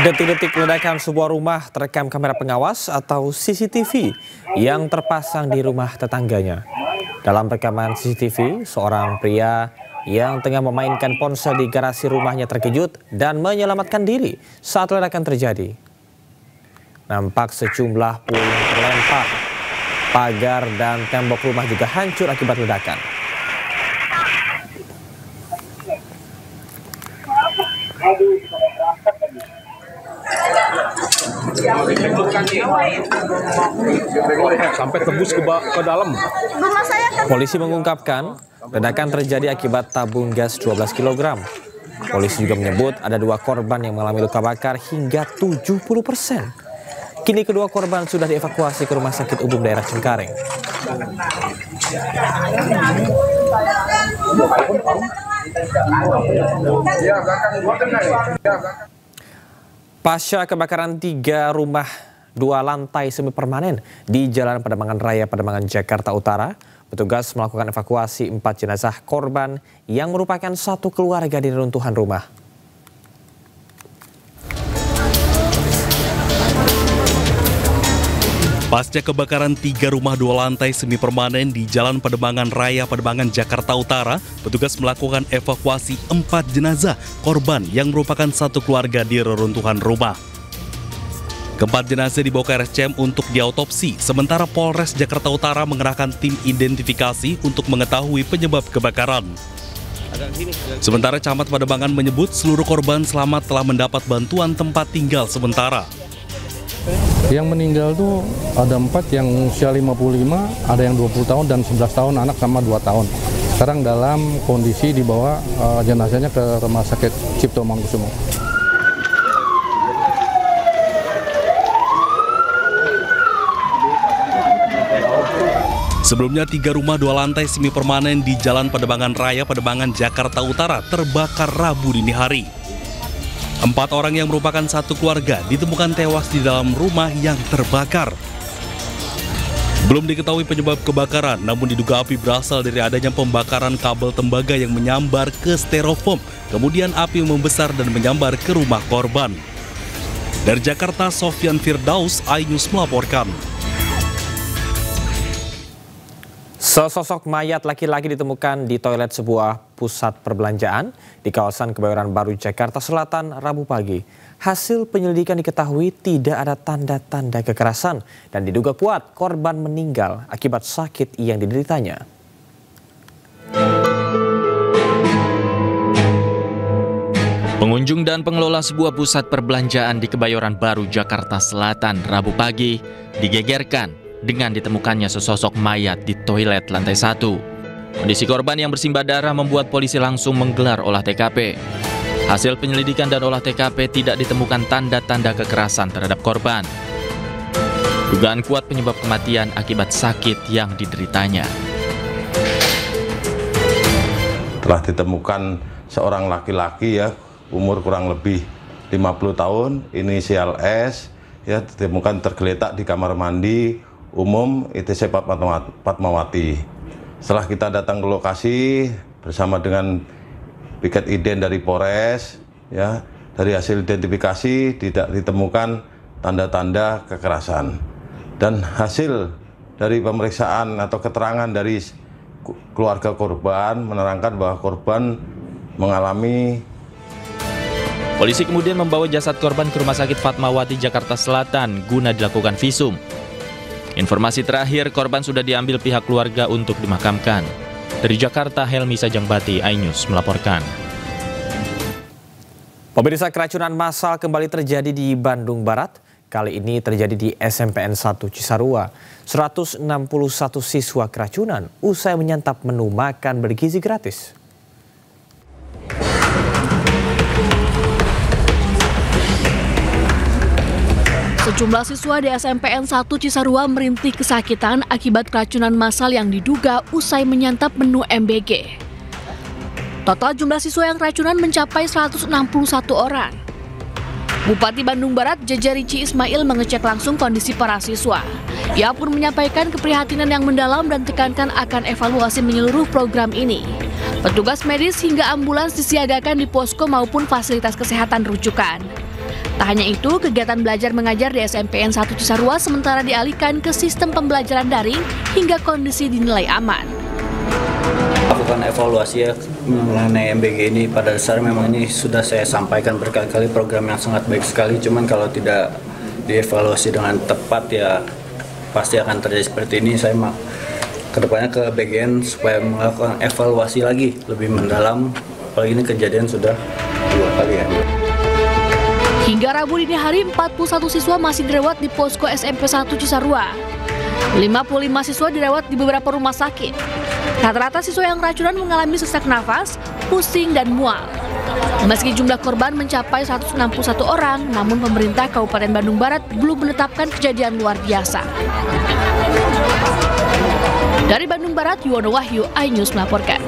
Detik-detik ledakan sebuah rumah terekam kamera pengawas atau CCTV yang terpasang di rumah tetangganya. Dalam rekaman CCTV, seorang pria yang tengah memainkan ponsel di garasi rumahnya terkejut dan menyelamatkan diri saat ledakan terjadi. Nampak sejumlah puing terlempar, pagar dan tembok rumah juga hancur akibat ledakan. Sampai tembus ke dalam. Polisi mengungkapkan ledakan terjadi akibat tabung gas 12 kg. Polisi juga menyebut ada 2 korban yang mengalami luka bakar hingga 70%. Kini kedua korban sudah dievakuasi ke Rumah Sakit Umum Daerah Cengkareng. Pasca kebakaran 3 rumah 2 lantai semi permanen di Jalan Pademangan Raya Pademangan Jakarta Utara, petugas melakukan evakuasi 4 jenazah korban yang merupakan satu keluarga di reruntuhan rumah. Pasca kebakaran 3 rumah 2 lantai semi permanen di Jalan Pademangan Raya Pademangan Jakarta Utara, petugas melakukan evakuasi 4 jenazah korban yang merupakan satu keluarga di reruntuhan rumah. Keempat jenazah dibawa ke RSCM untuk diautopsi, sementara Polres Jakarta Utara mengerahkan tim identifikasi untuk mengetahui penyebab kebakaran. Sementara Camat Pademangan menyebut seluruh korban selamat telah mendapat bantuan tempat tinggal sementara. Yang meninggal tuh ada 4 yang usia 55, ada yang 20 tahun dan 11 tahun, anak sama 2 tahun. Sekarang dalam kondisi dibawa jenazahnya ke Rumah Sakit Cipto Mangunkusumo. Sebelumnya 3 rumah 2 lantai semi permanen di Jalan Pademangan Raya Pademangan Jakarta Utara terbakar Rabu dini hari. 4 orang yang merupakan satu keluarga ditemukan tewas di dalam rumah yang terbakar. Belum diketahui penyebab kebakaran, namun diduga api berasal dari adanya pembakaran kabel tembaga yang menyambar ke styrofoam. Kemudian api membesar dan menyambar ke rumah korban. Dari Jakarta, Sofyan Firdaus, iNews melaporkan. Sesosok mayat laki-laki ditemukan di toilet sebuah pusat perbelanjaan di kawasan Kebayoran Baru, Jakarta Selatan, Rabu pagi. Hasil penyelidikan diketahui tidak ada tanda-tanda kekerasan dan diduga kuat korban meninggal akibat sakit yang dideritanya. Pengunjung dan pengelola sebuah pusat perbelanjaan di Kebayoran Baru, Jakarta Selatan, Rabu pagi digegerkan dengan ditemukannya sesosok mayat di toilet lantai 1. Kondisi korban yang bersimbah darah membuat polisi langsung menggelar olah TKP. Hasil penyelidikan dan olah TKP tidak ditemukan tanda-tanda kekerasan terhadap korban. Dugaan kuat penyebab kematian akibat sakit yang dideritanya. Telah ditemukan seorang laki-laki ya, umur kurang lebih 50 tahun, inisial S, ya, ditemukan tergeletak di kamar mandi, Umum ITC Fatmawati. Setelah kita datang ke lokasi bersama dengan piket ident dari Polres, ya, dari hasil identifikasi tidak ditemukan tanda-tanda kekerasan. Dan hasil dari pemeriksaan atau keterangan dari keluarga korban menerangkan bahwa korban mengalami. Polisi kemudian membawa jasad korban ke Rumah Sakit Fatmawati, Jakarta Selatan guna dilakukan visum. Informasi terakhir, korban sudah diambil pihak keluarga untuk dimakamkan. Dari Jakarta, Helmi Sajangbati, iNews melaporkan. Pemirsa, keracunan massal kembali terjadi di Bandung Barat. Kali ini terjadi di SMPN 1 Cisarua. 161 siswa keracunan usai menyantap menu makan bergizi gratis. Sejumlah siswa di SMPN 1 Cisarua merintih kesakitan akibat keracunan massal yang diduga usai menyantap menu MBG. Total jumlah siswa yang keracunan mencapai 161 orang. Bupati Bandung Barat Jaja Rici Ismail mengecek langsung kondisi para siswa. Ia pun menyampaikan keprihatinan yang mendalam dan tekankan akan evaluasi menyeluruh program ini. Petugas medis hingga ambulans disiagakan di posko maupun fasilitas kesehatan rujukan. Tak hanya itu, kegiatan belajar mengajar di SMPN 1 Cisarua sementara dialihkan ke sistem pembelajaran daring hingga kondisi dinilai aman. Lakukan evaluasi ya mengenai MBG ini, pada dasarnya memang ini sudah saya sampaikan berkali-kali, program yang sangat baik sekali, cuman kalau tidak dievaluasi dengan tepat ya pasti akan terjadi seperti ini. Saya kedepannya ke BGN supaya melakukan evaluasi lagi lebih mendalam, apalagi ini kejadian sudah 2 kali ya. Hingga Rabu dini hari, 41 siswa masih dirawat di posko SMP 1 Cisarua. 55 siswa dirawat di beberapa rumah sakit. Rata-rata siswa yang keracunan mengalami sesak nafas, pusing, dan mual. Meski jumlah korban mencapai 161 orang, namun pemerintah Kabupaten Bandung Barat belum menetapkan kejadian luar biasa. Dari Bandung Barat, Yuwono Wahyu, iNews melaporkan.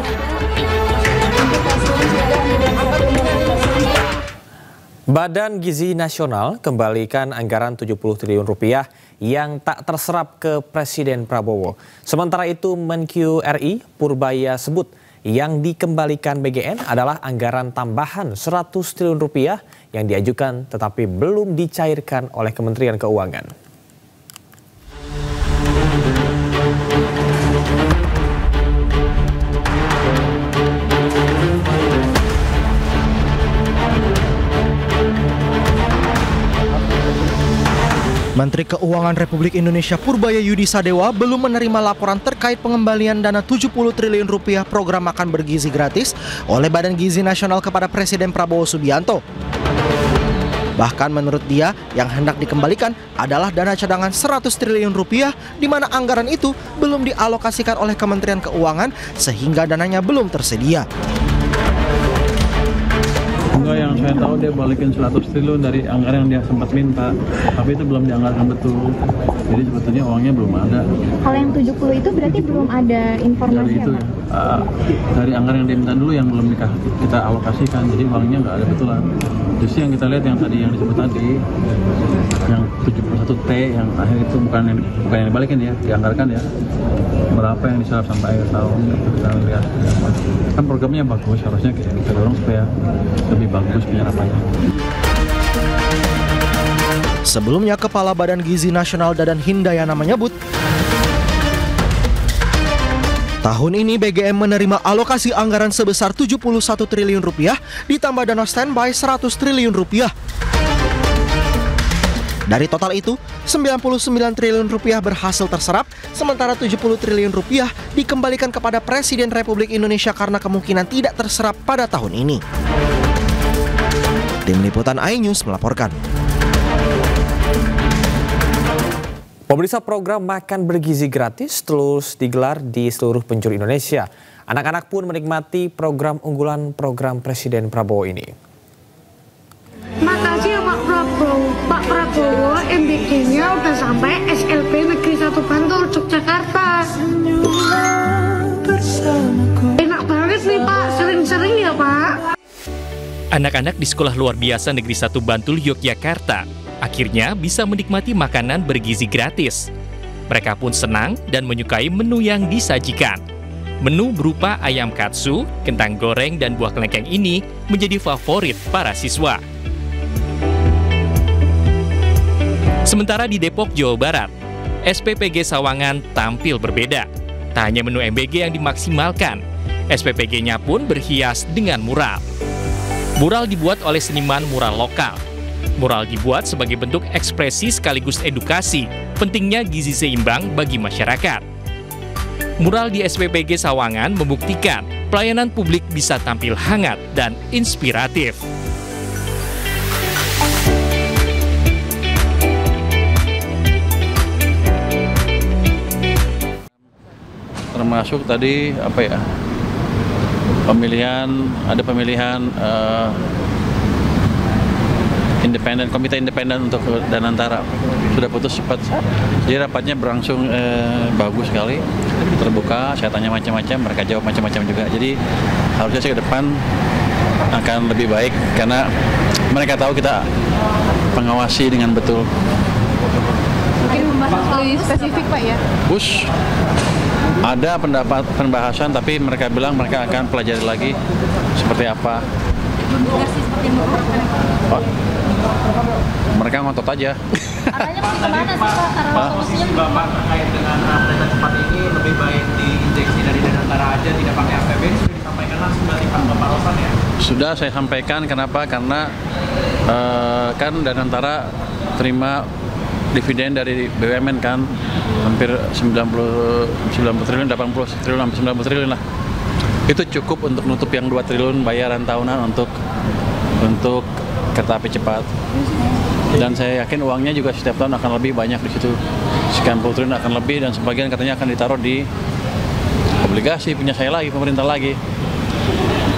Badan Gizi Nasional kembalikan anggaran 70 triliun rupiah yang tak terserap ke Presiden Prabowo. Sementara itu Menkyu RI Purbaya sebut yang dikembalikan BGN adalah anggaran tambahan 100 triliun rupiah yang diajukan tetapi belum dicairkan oleh Kementerian Keuangan. Menteri Keuangan Republik Indonesia Purbaya Yudi Sadewa belum menerima laporan terkait pengembalian dana 70 triliun rupiah program makan bergizi gratis oleh Badan Gizi Nasional kepada Presiden Prabowo Subianto. Bahkan menurut dia, yang hendak dikembalikan adalah dana cadangan 100 triliun rupiah, di mana anggaran itu belum dialokasikan oleh Kementerian Keuangan sehingga dananya belum tersedia. Enggak, yang saya tahu dia balikin 100 triliun dari anggaran yang dia sempat minta, tapi itu belum dianggarkan betul. Jadi sebetulnya uangnya belum ada. Kalau yang 70 itu berarti belum ada informasi dari itu, dari anggaran yang dia minta dulu yang belum kita alokasikan, jadi uangnya nggak ada betulan. Justru yang kita lihat yang tadi yang disebut tadi, yang 71T yang akhir itu bukan yang dibalikin ya, dianggarkan ya. Berapa yang diserap sampai akhir tahun, kita lihat. Kan programnya bagus, harusnya kita dorong supaya lebih bagus penyerapannya. Sebelumnya, Kepala Badan Gizi Nasional Dadan Hindayana menyebut, tahun ini BGM menerima alokasi anggaran sebesar 71 triliun rupiah ditambah dana standby 100 triliun rupiah. Dari total itu, 99 triliun rupiah berhasil terserap, sementara 70 triliun rupiah dikembalikan kepada Presiden Republik Indonesia karena kemungkinan tidak terserap pada tahun ini. Tim Liputan iNews melaporkan. Pemirsa, program makan bergizi gratis terus digelar di seluruh penjuru Indonesia. Anak-anak pun menikmati program unggulan program Presiden Prabowo ini. Makasih ya Pak Prabowo. Pak Prabowo MBG-nya udah sampai SLP Negeri 1 Bantul, Yogyakarta. Enak banget nih Pak, sering-sering ya Pak. Anak-anak di Sekolah Luar Biasa Negeri 1 Bantul, Yogyakarta akhirnya bisa menikmati makanan bergizi gratis. Mereka pun senang dan menyukai menu yang disajikan. Menu berupa ayam katsu, kentang goreng, dan buah kelengkeng ini menjadi favorit para siswa. Sementara di Depok, Jawa Barat, SPPG Sawangan tampil berbeda. Tak hanya menu MBG yang dimaksimalkan, SPPG-nya pun berhias dengan mural. Mural dibuat oleh seniman mural lokal. Mural dibuat sebagai bentuk ekspresi sekaligus edukasi pentingnya gizi seimbang bagi masyarakat. Mural di SPPG Sawangan membuktikan pelayanan publik bisa tampil hangat dan inspiratif. Termasuk tadi ada pemilihan komite independen untuk Danantara sudah putus cepat. Jadi rapatnya berlangsung bagus sekali, terbuka. Saya tanya macam-macam, mereka jawab macam-macam juga. Jadi harusnya sih ke depan akan lebih baik karena mereka tahu kita pengawasi dengan betul. Mungkin lebih spesifik Pak ya? Bus ada pembahasan, tapi mereka bilang mereka akan pelajari lagi seperti apa. Mereka ngotot aja. Arahnya kemana sih Pak? Arah solusinya Bapak terkait dengan kereta cepat ini lebih baik diinjeksi dari Danantara aja, tidak pakai APBN, sudah disampaikan langsung dari Bapak Rosan ya? Sudah saya sampaikan, kenapa? Karena kan Danantara terima dividen dari BUMN kan hampir 90 triliun, 80 triliun, hampir 90 triliun lah. Itu cukup untuk nutup yang 2 triliun bayaran tahunan untuk kereta api cepat. Dan saya yakin uangnya juga setiap tahun akan lebih banyak di situ. Sekian puluh triliun akan lebih, dan sebagian katanya akan ditaruh di obligasi punya saya lagi, pemerintah lagi.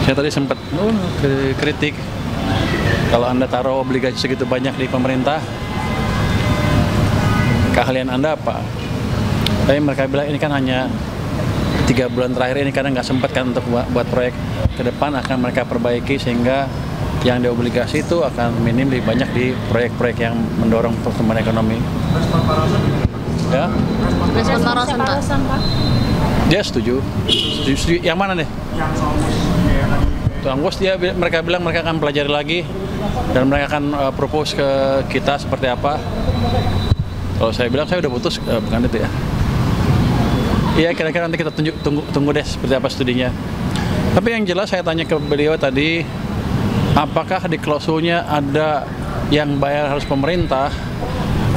Saya tadi sempat kritik, kalau Anda taruh obligasi segitu banyak di pemerintah, keahlian Anda apa? Tapi mereka bilang ini kan hanya 3 bulan terakhir ini karena nggak sempat kan untuk buat proyek. Ke depan akan mereka perbaiki sehingga yang di obligasi itu akan minim lebih banyak di proyek-proyek yang mendorong pertumbuhan ekonomi. Ya? Respon Pak Rosan, Pak? Dia setuju. Yang mana nih? Tuan Bos mereka bilang mereka akan pelajari lagi dan mereka akan propose ke kita seperti apa. Kalau saya bilang saya udah putus, bukan itu ya. Iya, kira-kira nanti kita tunggu deh seperti apa studinya. Tapi yang jelas saya tanya ke beliau tadi, apakah di klausulnya ada yang bayar harus pemerintah?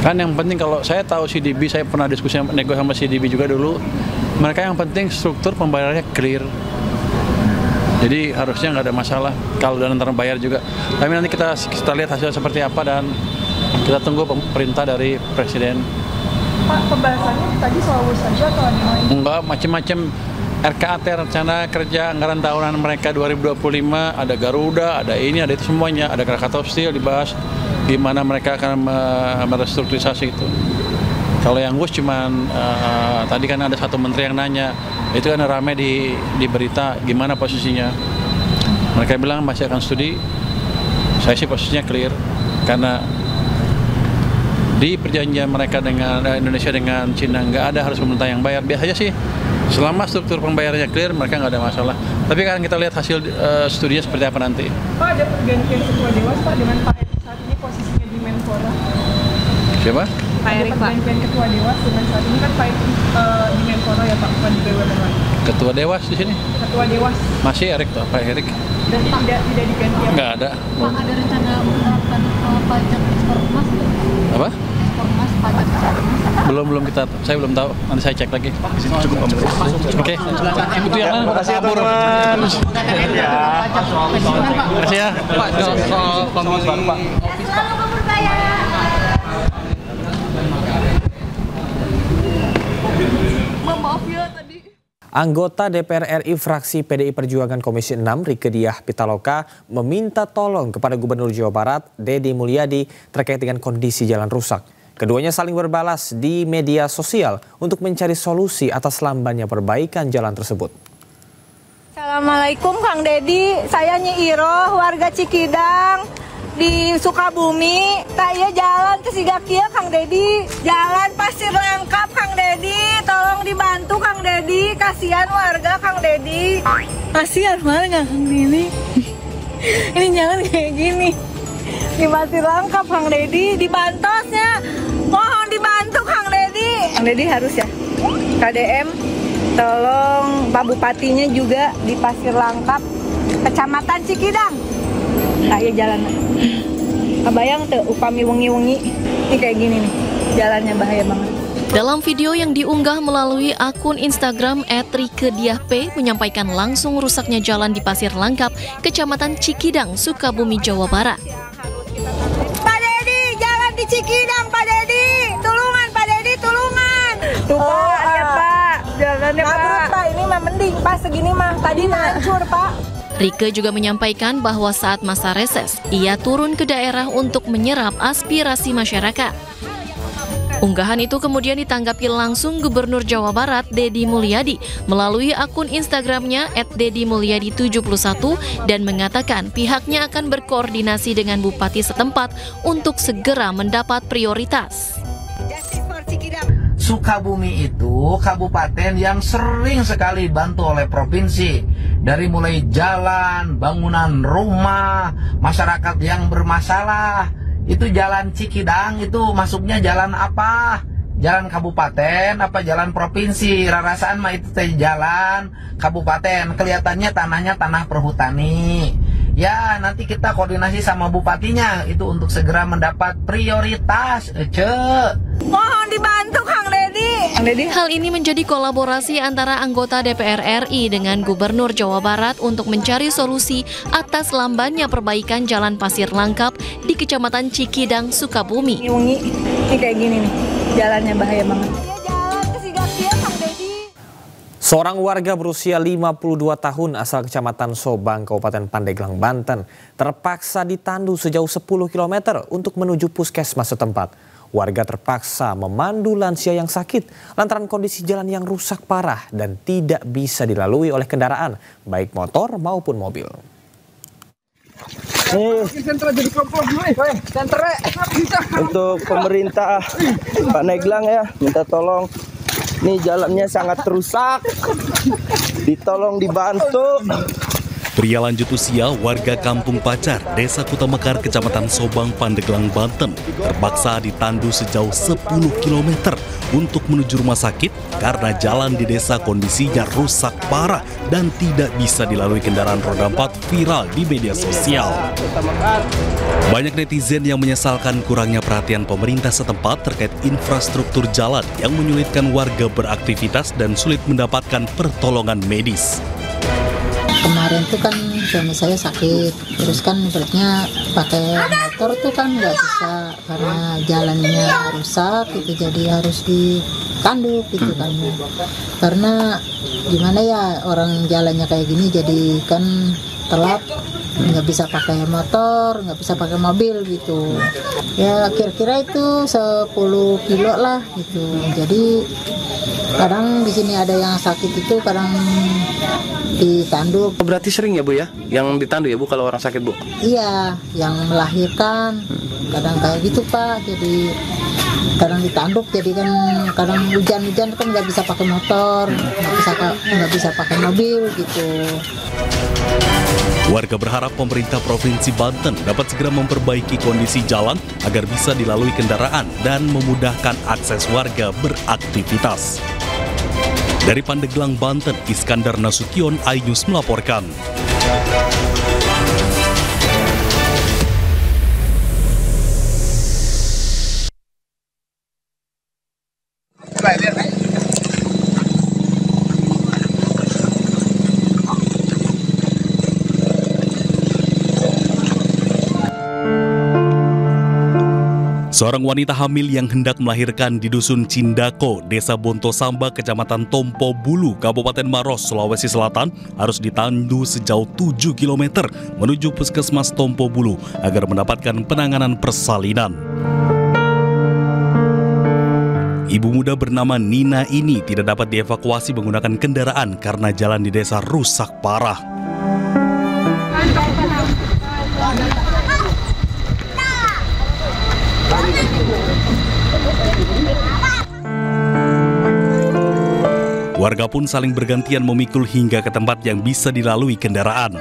Kan yang penting, kalau saya tahu CDB, saya pernah diskusi nego sama CDB juga dulu, mereka yang penting struktur pembayarannya clear. Jadi harusnya nggak ada masalah kalau Danantara bayar juga. Tapi nanti kita lihat hasilnya seperti apa dan kita tunggu perintah dari Presiden. Pak, pembahasannya tadi soal WUS saja atau ada lain? Enggak, macam-macam. RKAT, rencana kerja anggaran tahunan mereka 2025, ada Garuda, ada ini, ada itu semuanya, ada Krakatau Steel dibahas gimana mereka akan merestrukturisasi itu. Kalau yang WUS cuman tadi kan ada satu menteri yang nanya, itu kan rame di berita gimana posisinya. Mereka bilang masih akan studi. Saya sih posisinya clear karena di perjanjian mereka dengan Indonesia dengan Cina nggak ada harus pemerintah yang bayar. Biasanya sih selama struktur pembayarannya clear mereka nggak ada masalah. Tapi kan kita lihat hasil studinya seperti apa nanti. Pak, ada pergantian ketua dewas Pak dengan Pak Erik saat ini posisinya di Menpora. Siapa? Pak Erik, Pak. Pergantian ketua dewas dengan saat ini kan Pak Erik di Menpora ya Pak, bukan di BUMN lagi. Ketua dewas di sini? Ketua dewas. Masih Erik tuh, Pak Erik. Dan tidak diganti? Nggak ada. Pak, ada rencana menerapkan pajak ekspor emas? Apa? Emas, pajak ekspor emas? Belum saya belum tahu. Nanti saya cek lagi. Cukup Om. Oke. Itu yang mana? Makasih ya teman-teman. Makasih ya. Pak, soal komisi baru Pak. Selalu memperkaya. Maaf ya tadi. Anggota DPR RI fraksi PDI Perjuangan Komisi 6 Rieke Diah Pitaloka meminta tolong kepada Gubernur Jawa Barat Deddy Mulyadi terkait dengan kondisi jalan rusak. Keduanya saling berbalas di media sosial untuk mencari solusi atas lambannya perbaikan jalan tersebut. Assalamualaikum Kang Deddy, saya Nyi Iroh, warga Cikidang. di Sukabumi, tak iya jalan ke Sigakia Kang Dedi, jalan Pasir Langkap Kang Dedi, tolong dibantu Kang Dedi, kasihan warga Kang Dedi. Kasihan warga Kang Dedi. Ini jalan kayak gini. Di Pasir Langkap Kang Dedi, di Bantosnya. Mohon dibantu Kang Dedi. Kang Dedi harus ya. KDM tolong Pak Bupatinya juga di Pasir Langkap, Kecamatan Cikidang. Kayak jalan. Kebayang tuh upami wengi-wengi. Ini kayak gini nih. Jalannya bahaya banget. Dalam video yang diunggah melalui akun Instagram @rikediahp menyampaikan langsung rusaknya jalan di Pasir Langkap, Kecamatan Cikidang, Sukabumi, Jawa Barat. Pak Dedi, jalan di Cikidang, Pak Dedi. Tulungan, Pak Dedi, tulungan. Tuh Pak, lihat Pak. Jalannya Pak. Ini mah mending Pak, segini mah. Tadi hancur Pak. Rike juga menyampaikan bahwa saat masa reses, ia turun ke daerah untuk menyerap aspirasi masyarakat. Unggahan itu kemudian ditanggapi langsung Gubernur Jawa Barat, Deddy Mulyadi, melalui akun Instagramnya @deddymulyadi71 dan mengatakan pihaknya akan berkoordinasi dengan Bupati setempat untuk segera mendapat prioritas. Sukabumi itu kabupaten yang sering sekali dibantu oleh provinsi. Dari mulai jalan, bangunan rumah, masyarakat yang bermasalah. Itu jalan Cikidang itu masuknya jalan apa? Jalan kabupaten apa jalan provinsi? Rarasaan mah itu jalan kabupaten. Kelihatannya tanahnya tanah perhutani. Ya nanti kita koordinasi sama bupatinya itu untuk segera mendapat prioritas. Mohon dibantu Kang Dedi. Hal ini menjadi kolaborasi antara anggota DPR RI dengan Gubernur Jawa Barat untuk mencari solusi atas lambannya perbaikan Jalan Pasir Langkap di Kecamatan Cikidang, Sukabumi. Ini kayak gini nih, jalannya bahaya banget. Jalan ke Sigakia Kang Dedi. Seorang warga berusia 52 tahun asal Kecamatan Sobang, Kabupaten Pandeglang, Banten, terpaksa ditandu sejauh 10 km untuk menuju puskesmas setempat. Warga terpaksa memandu lansia yang sakit lantaran kondisi jalan yang rusak parah dan tidak bisa dilalui oleh kendaraan, baik motor maupun mobil. Untuk pemerintah Pandeglang ya, minta tolong. Ini jalannya sangat rusak, ditolong dibantu. Pria lanjut usia warga Kampung Pacar, Desa Kutamekar, Kecamatan Sobang, Pandeglang, Banten, terpaksa ditandu sejauh 10 km untuk menuju rumah sakit karena jalan di desa kondisinya rusak parah dan tidak bisa dilalui kendaraan roda 4 viral di media sosial. Banyak netizen yang menyesalkan kurangnya perhatian pemerintah setempat terkait infrastruktur jalan yang menyulitkan warga beraktivitas dan sulit mendapatkan pertolongan medis. Kemarin tuh kan suami saya sakit, terus kan ibaratnya pakai motor tuh kan nggak bisa karena jalannya rusak gitu, jadi harus ditanduk gitu kan. Karena gimana ya, orang jalannya kayak gini jadi kan telat, nggak bisa pakai motor, nggak bisa pakai mobil gitu. Ya kira-kira itu 10 kilo lah gitu. Jadi kadang di sini ada yang sakit itu kadang ditanduk. Berarti sering ya Bu ya, yang ditandu ya Bu kalau orang sakit Bu? Iya, yang melahirkan kadang kayak gitu Pak. Jadi kadang ditanduk, jadi kan kadang hujan-hujan kan nggak bisa pakai motor, nggak bisa pakai mobil gitu. Warga berharap pemerintah Provinsi Banten dapat segera memperbaiki kondisi jalan agar bisa dilalui kendaraan dan memudahkan akses warga beraktivitas. Dari Pandeglang, Banten, Iskandar Nasution, iNews melaporkan. Seorang wanita hamil yang hendak melahirkan di Dusun Cindako, Desa Bontosamba, Kecamatan Tompo Bulu, Kabupaten Maros, Sulawesi Selatan, harus ditandu sejauh 7 km menuju Puskesmas Tompo Bulu agar mendapatkan penanganan persalinan. Ibu muda bernama Nina ini tidak dapat dievakuasi menggunakan kendaraan karena jalan di desa rusak parah. Warga pun saling bergantian memikul hingga ke tempat yang bisa dilalui kendaraan.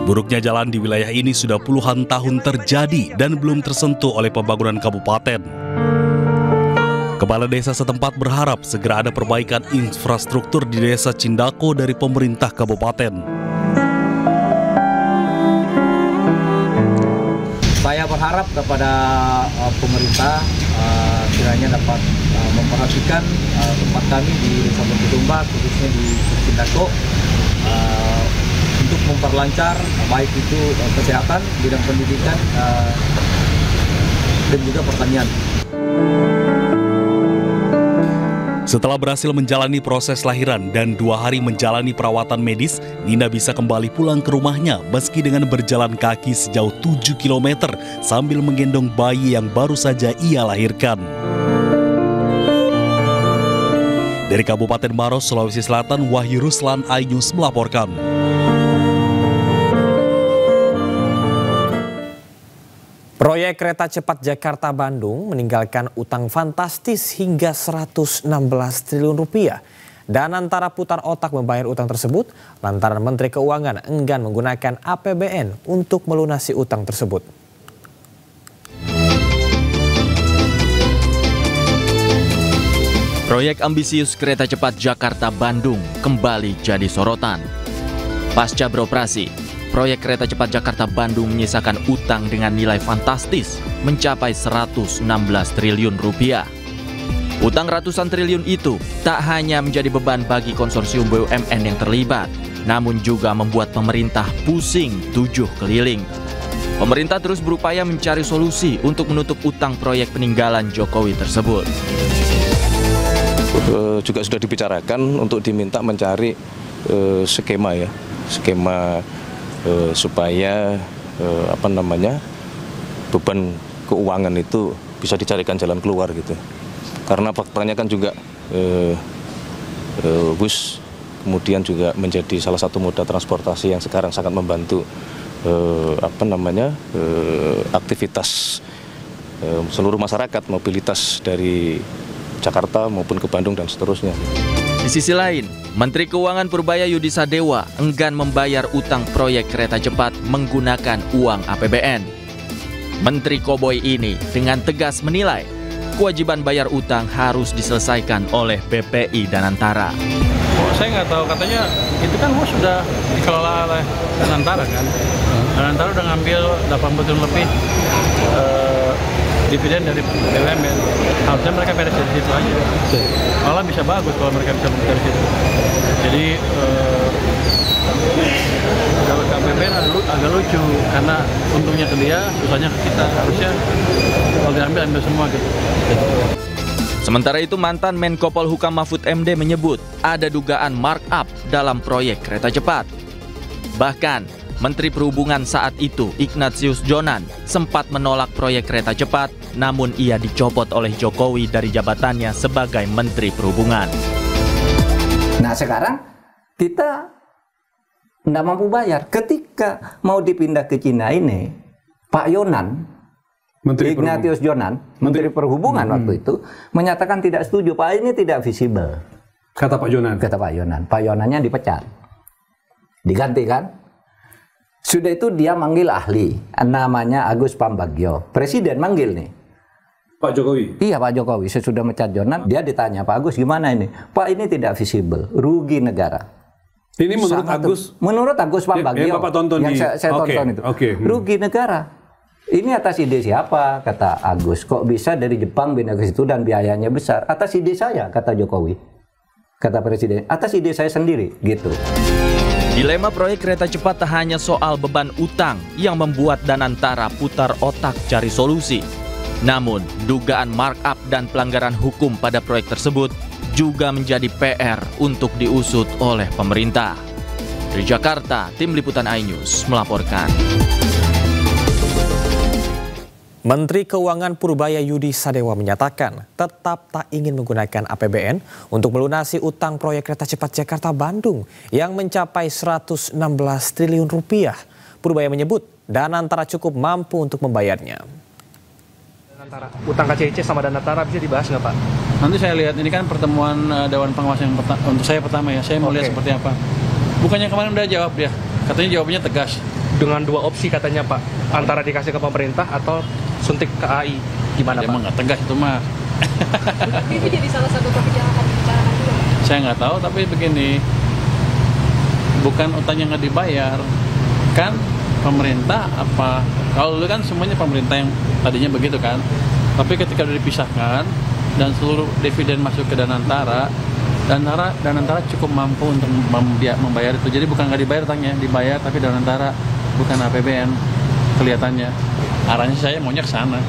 Buruknya jalan di wilayah ini sudah puluhan tahun terjadi dan belum tersentuh oleh pembangunan kabupaten. Kepala desa setempat berharap segera ada perbaikan infrastruktur di desa Cindako dari pemerintah kabupaten. Saya berharap kepada pemerintah kiranya dapat memperhatikan tempat kami di Desa Batu, khususnya di Cindako, untuk memperlancar baik itu kesehatan, bidang pendidikan, dan juga pertanian. Setelah berhasil menjalani proses lahiran dan 2 hari menjalani perawatan medis, Nina bisa kembali pulang ke rumahnya meski dengan berjalan kaki sejauh 7 km sambil menggendong bayi yang baru saja ia lahirkan. Dari Kabupaten Maros, Sulawesi Selatan, Wahyu Ruslan, iNews melaporkan. Proyek kereta cepat Jakarta-Bandung meninggalkan utang fantastis hingga 116 triliun rupiah. Dan antara putar otak membayar utang tersebut lantaran Menteri Keuangan enggan menggunakan APBN untuk melunasi utang tersebut. Proyek ambisius kereta cepat Jakarta-Bandung kembali jadi sorotan. Pasca beroperasi, proyek kereta cepat Jakarta-Bandung menyisakan utang dengan nilai fantastis mencapai 116 triliun rupiah. Utang ratusan triliun itu tak hanya menjadi beban bagi konsorsium BUMN yang terlibat, namun juga membuat pemerintah pusing 7 keliling. Pemerintah terus berupaya mencari solusi untuk menutup utang proyek peninggalan Jokowi tersebut. Juga sudah dibicarakan untuk diminta mencari skema supaya beban keuangan itu bisa dicarikan jalan keluar gitu. Karena faktanya kan juga bus kemudian juga menjadi salah satu moda transportasi yang sekarang sangat membantu aktivitas seluruh masyarakat, mobilitas dari Jakarta maupun ke Bandung dan seterusnya. Di sisi lain, Menteri Keuangan Purbaya Yudisadewa enggan membayar utang proyek kereta cepat menggunakan uang APBN. Menteri Koboi ini dengan tegas menilai kewajiban bayar utang harus diselesaikan oleh BPI Danantara. Saya nggak tahu, katanya itu kan sudah dikelola oleh Danantara kan. Danantara udah ngambil 80 triliun lebih dividen dari BUMN. Harusnya mereka beres dari situ aja. Malah bisa bagus kalau mereka bisa beres dari situ. Jadi kalau KPBN agak lucu karena untungnya ke dia, susahnya ke kita. Harusnya kalau diambil semua gitu. Sementara itu mantan Menko Polhukam Mahfud MD menyebut ada dugaan markup dalam proyek kereta cepat. Bahkan Menteri Perhubungan saat itu, Ignatius Jonan, sempat menolak proyek kereta cepat, namun ia dicopot oleh Jokowi dari jabatannya sebagai Menteri Perhubungan. Nah sekarang kita nggak mampu bayar. Ketika mau dipindah ke Cina ini, Pak Yonan, Ignatius Jonan, Menteri Perhubungan waktu itu, menyatakan tidak setuju. Pak ini tidak visible. Kata Pak Yonan? Kata Pak Yonan. Pak Yonannya dipecat. Diganti kan? Sudah itu dia manggil ahli, namanya Agus Pambagio. Presiden manggil nih. Pak Jokowi? Iya Pak Jokowi, sesudah mecat Jonan, dia ditanya, Pak Agus gimana ini? Pak ini tidak visible, rugi negara. Ini menurut Agus? Menurut Agus Pambagio, yang Bapak tonton yang saya tonton itu. Rugi negara. Ini atas ide siapa? Kata Agus. Kok bisa dari Jepang pindah ke situ dan biayanya besar? Atas ide saya, kata Jokowi. Kata Presiden, atas ide saya sendiri, gitu. Dilema proyek kereta cepat tak hanya soal beban utang yang membuat Danantara putar otak cari solusi. Namun, dugaan markup dan pelanggaran hukum pada proyek tersebut juga menjadi PR untuk diusut oleh pemerintah. Dari Jakarta, Tim Liputan iNews melaporkan. Menteri Keuangan Purbaya Yudisadewa menyatakan tetap tak ingin menggunakan APBN untuk melunasi utang proyek kereta cepat Jakarta-Bandung yang mencapai 116 triliun rupiah. Purbaya menyebut Danantara cukup mampu untuk membayarnya. antara utang KCIC sama Danantara bisa dibahas nggak Pak? Nanti saya lihat, ini kan pertemuan Dewan Pengawas yang untuk saya pertama ya, saya mau lihat seperti apa. Bukannya kemarin udah jawab dia, katanya jawabannya tegas. Dengan 2 opsi katanya Pak, antara dikasih ke pemerintah atau suntik ke AI, gimana Pak? Emang nggak tegas itu mah. Itu jadi salah satu topik yang akan dibicarakan juga Pak? Saya nggak tahu, tapi begini, bukan utangnya nggak dibayar, kan pemerintah apa, kalau dulu kan semuanya pemerintah yang tadinya begitu kan, tapi ketika udah dipisahkan dan seluruh dividen masuk ke Danantara cukup mampu untuk membayar itu. Jadi bukan nggak dibayar utangnya, dibayar, tapi Danantara bukan APBN kelihatannya. Arahnya saya maunya ke sana.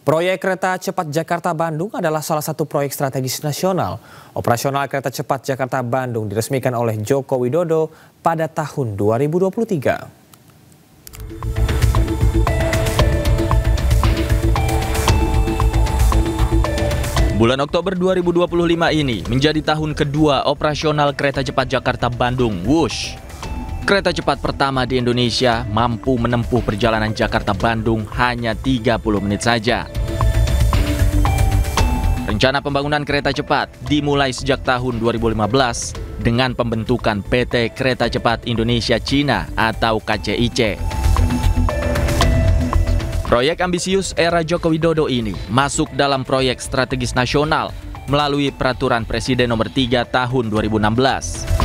Proyek kereta cepat Jakarta-Bandung adalah salah satu proyek strategis nasional. Operasional kereta cepat Jakarta-Bandung diresmikan oleh Joko Widodo pada tahun 2023. Bulan Oktober 2025 ini menjadi tahun kedua operasional kereta cepat Jakarta-Bandung Wush. Kereta cepat pertama di Indonesia mampu menempuh perjalanan Jakarta-Bandung hanya 30 menit saja. Rencana pembangunan kereta cepat dimulai sejak tahun 2015 dengan pembentukan PT Kereta Cepat Indonesia Cina atau KCIC. Proyek ambisius era Joko Widodo ini masuk dalam proyek strategis nasional melalui Peraturan Presiden Nomor 3 Tahun 2016.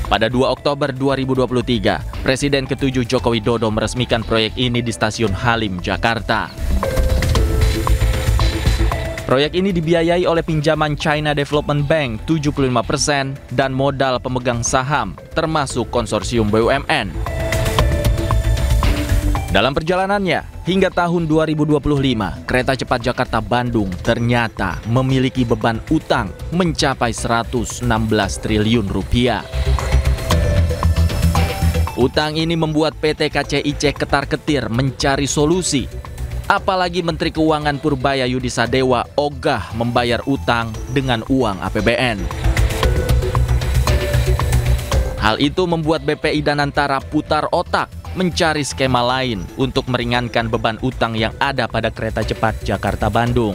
Pada 2 Oktober 2023, Presiden ke-7 Joko Widodo meresmikan proyek ini di Stasiun Halim, Jakarta. Proyek ini dibiayai oleh pinjaman China Development Bank 75% dan modal pemegang saham, termasuk konsorsium BUMN. Dalam perjalanannya, hingga tahun 2025, kereta cepat Jakarta-Bandung ternyata memiliki beban utang mencapai 116 triliun rupiah. Utang ini membuat PT KCIC ketar-ketir mencari solusi. Apalagi Menteri Keuangan Purbaya Yudisadewa ogah membayar utang dengan uang APBN. Hal itu membuat BPI Danantara putar otak mencari skema lain untuk meringankan beban utang yang ada pada kereta cepat Jakarta-Bandung.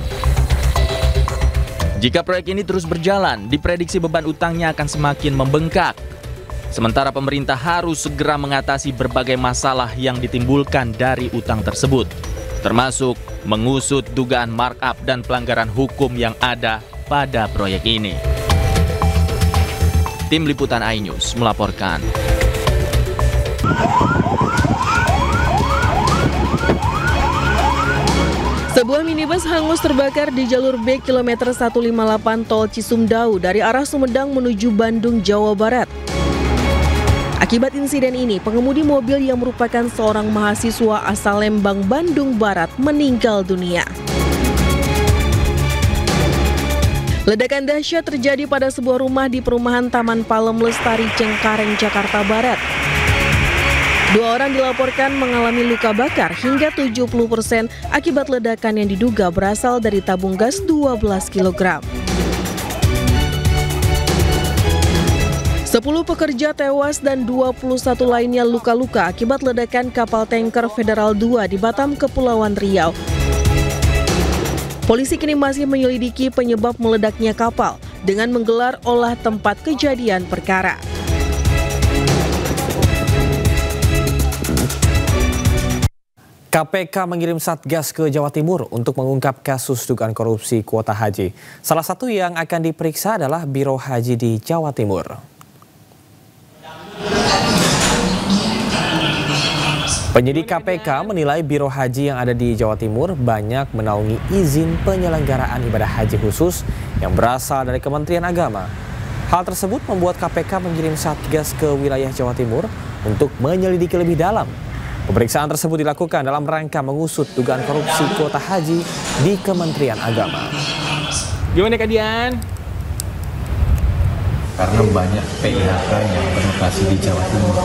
Jika proyek ini terus berjalan, diprediksi beban utangnya akan semakin membengkak. Sementara pemerintah harus segera mengatasi berbagai masalah yang ditimbulkan dari utang tersebut, termasuk mengusut dugaan markup dan pelanggaran hukum yang ada pada proyek ini. Tim Liputan iNews melaporkan. Sebuah minibus hangus terbakar di jalur B kilometer 158 Tol Cisumdawu dari arah Sumedang menuju Bandung, Jawa Barat. Akibat insiden ini, pengemudi mobil yang merupakan seorang mahasiswa asal Lembang, Bandung Barat meninggal dunia. Ledakan dahsyat terjadi pada sebuah rumah di perumahan Taman Palem Lestari, Cengkareng, Jakarta Barat. 2 orang dilaporkan mengalami luka bakar hingga 70% akibat ledakan yang diduga berasal dari tabung gas 12 kg. 10 pekerja tewas dan 21 lainnya luka-luka akibat ledakan kapal tanker Federal 2 di Batam, Kepulauan Riau. Polisi kini masih menyelidiki penyebab meledaknya kapal dengan menggelar olah tempat kejadian perkara. KPK mengirim Satgas ke Jawa Timur untuk mengungkap kasus dugaan korupsi kuota haji. Salah satu yang akan diperiksa adalah Biro Haji di Jawa Timur. Penyidik KPK menilai Biro Haji yang ada di Jawa Timur banyak menaungi izin penyelenggaraan ibadah haji khusus yang berasal dari Kementerian Agama. Hal tersebut membuat KPK mengirim Satgas ke wilayah Jawa Timur untuk menyelidiki lebih dalam. Pemeriksaan tersebut dilakukan dalam rangka mengusut dugaan korupsi kuota haji di Kementerian Agama. Gimana Kak Dian? Karena banyak PIHK yang berlokasi di Jawa Timur.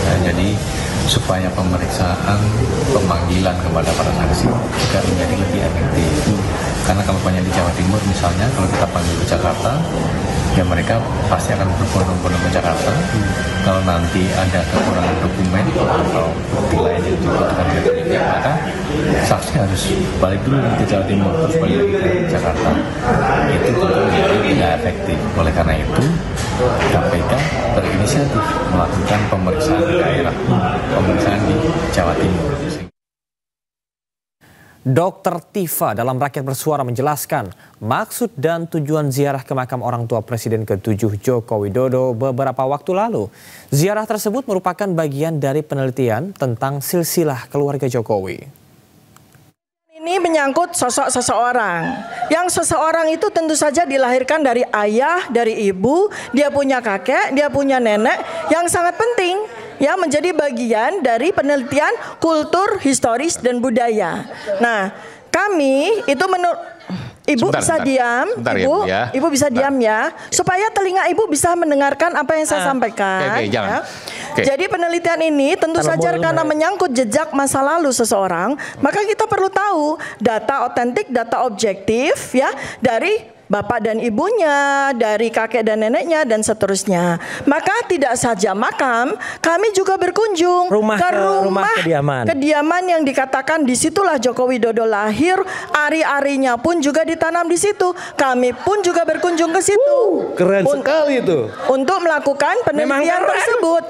Ya, jadi supaya pemeriksaan pemanggilan kepada para saksi juga menjadi lebih efektif. Karena kalau banyak di Jawa Timur misalnya, kalau kita panggil ke Jakarta, ya mereka pasti akan berbondong-bondong ke Jakarta. Kalau nanti ada kekurangan dokumen atau bukti lain yang dibutuhkan oleh penyidik, maka saksi harus balik dulu ke Jawa Timur terus balik lagi ke Jakarta. Itu tentu menjadi tidak efektif. Oleh karena itu KPK berinisiatif melakukan pemeriksaan di daerah, pemeriksaan di Jawa Timur. Dr. Tifa dalam Rakyat Bersuara menjelaskan maksud dan tujuan ziarah ke makam orang tua Presiden ke-7 Joko Widodo beberapa waktu lalu. Ziarah tersebut merupakan bagian dari penelitian tentang silsilah keluarga Jokowi. Ini menyangkut sosok seseorang. Yang seseorang itu tentu saja dilahirkan dari ayah, dari ibu, dia punya kakek, dia punya nenek yang sangat penting. Ya, menjadi bagian dari penelitian kultur, historis, dan budaya. Nah, kami itu Ibu bisa diam, Ibu, ya. Ibu bisa diam ya, supaya telinga Ibu bisa mendengarkan apa yang saya sampaikan. Ya. Jadi penelitian ini tentu saja karena menyangkut jejak masa lalu seseorang, maka kita perlu tahu data otentik, data objektif ya dari bapak dan ibunya, dari kakek dan neneknya, dan seterusnya. Maka tidak saja makam, kami juga berkunjung ke rumah kediaman yang dikatakan disitulah Joko Widodo lahir, ari-arinya pun juga ditanam di situ. Kami pun juga berkunjung ke situ. Keren sekali itu. Untuk melakukan penelitian tersebut.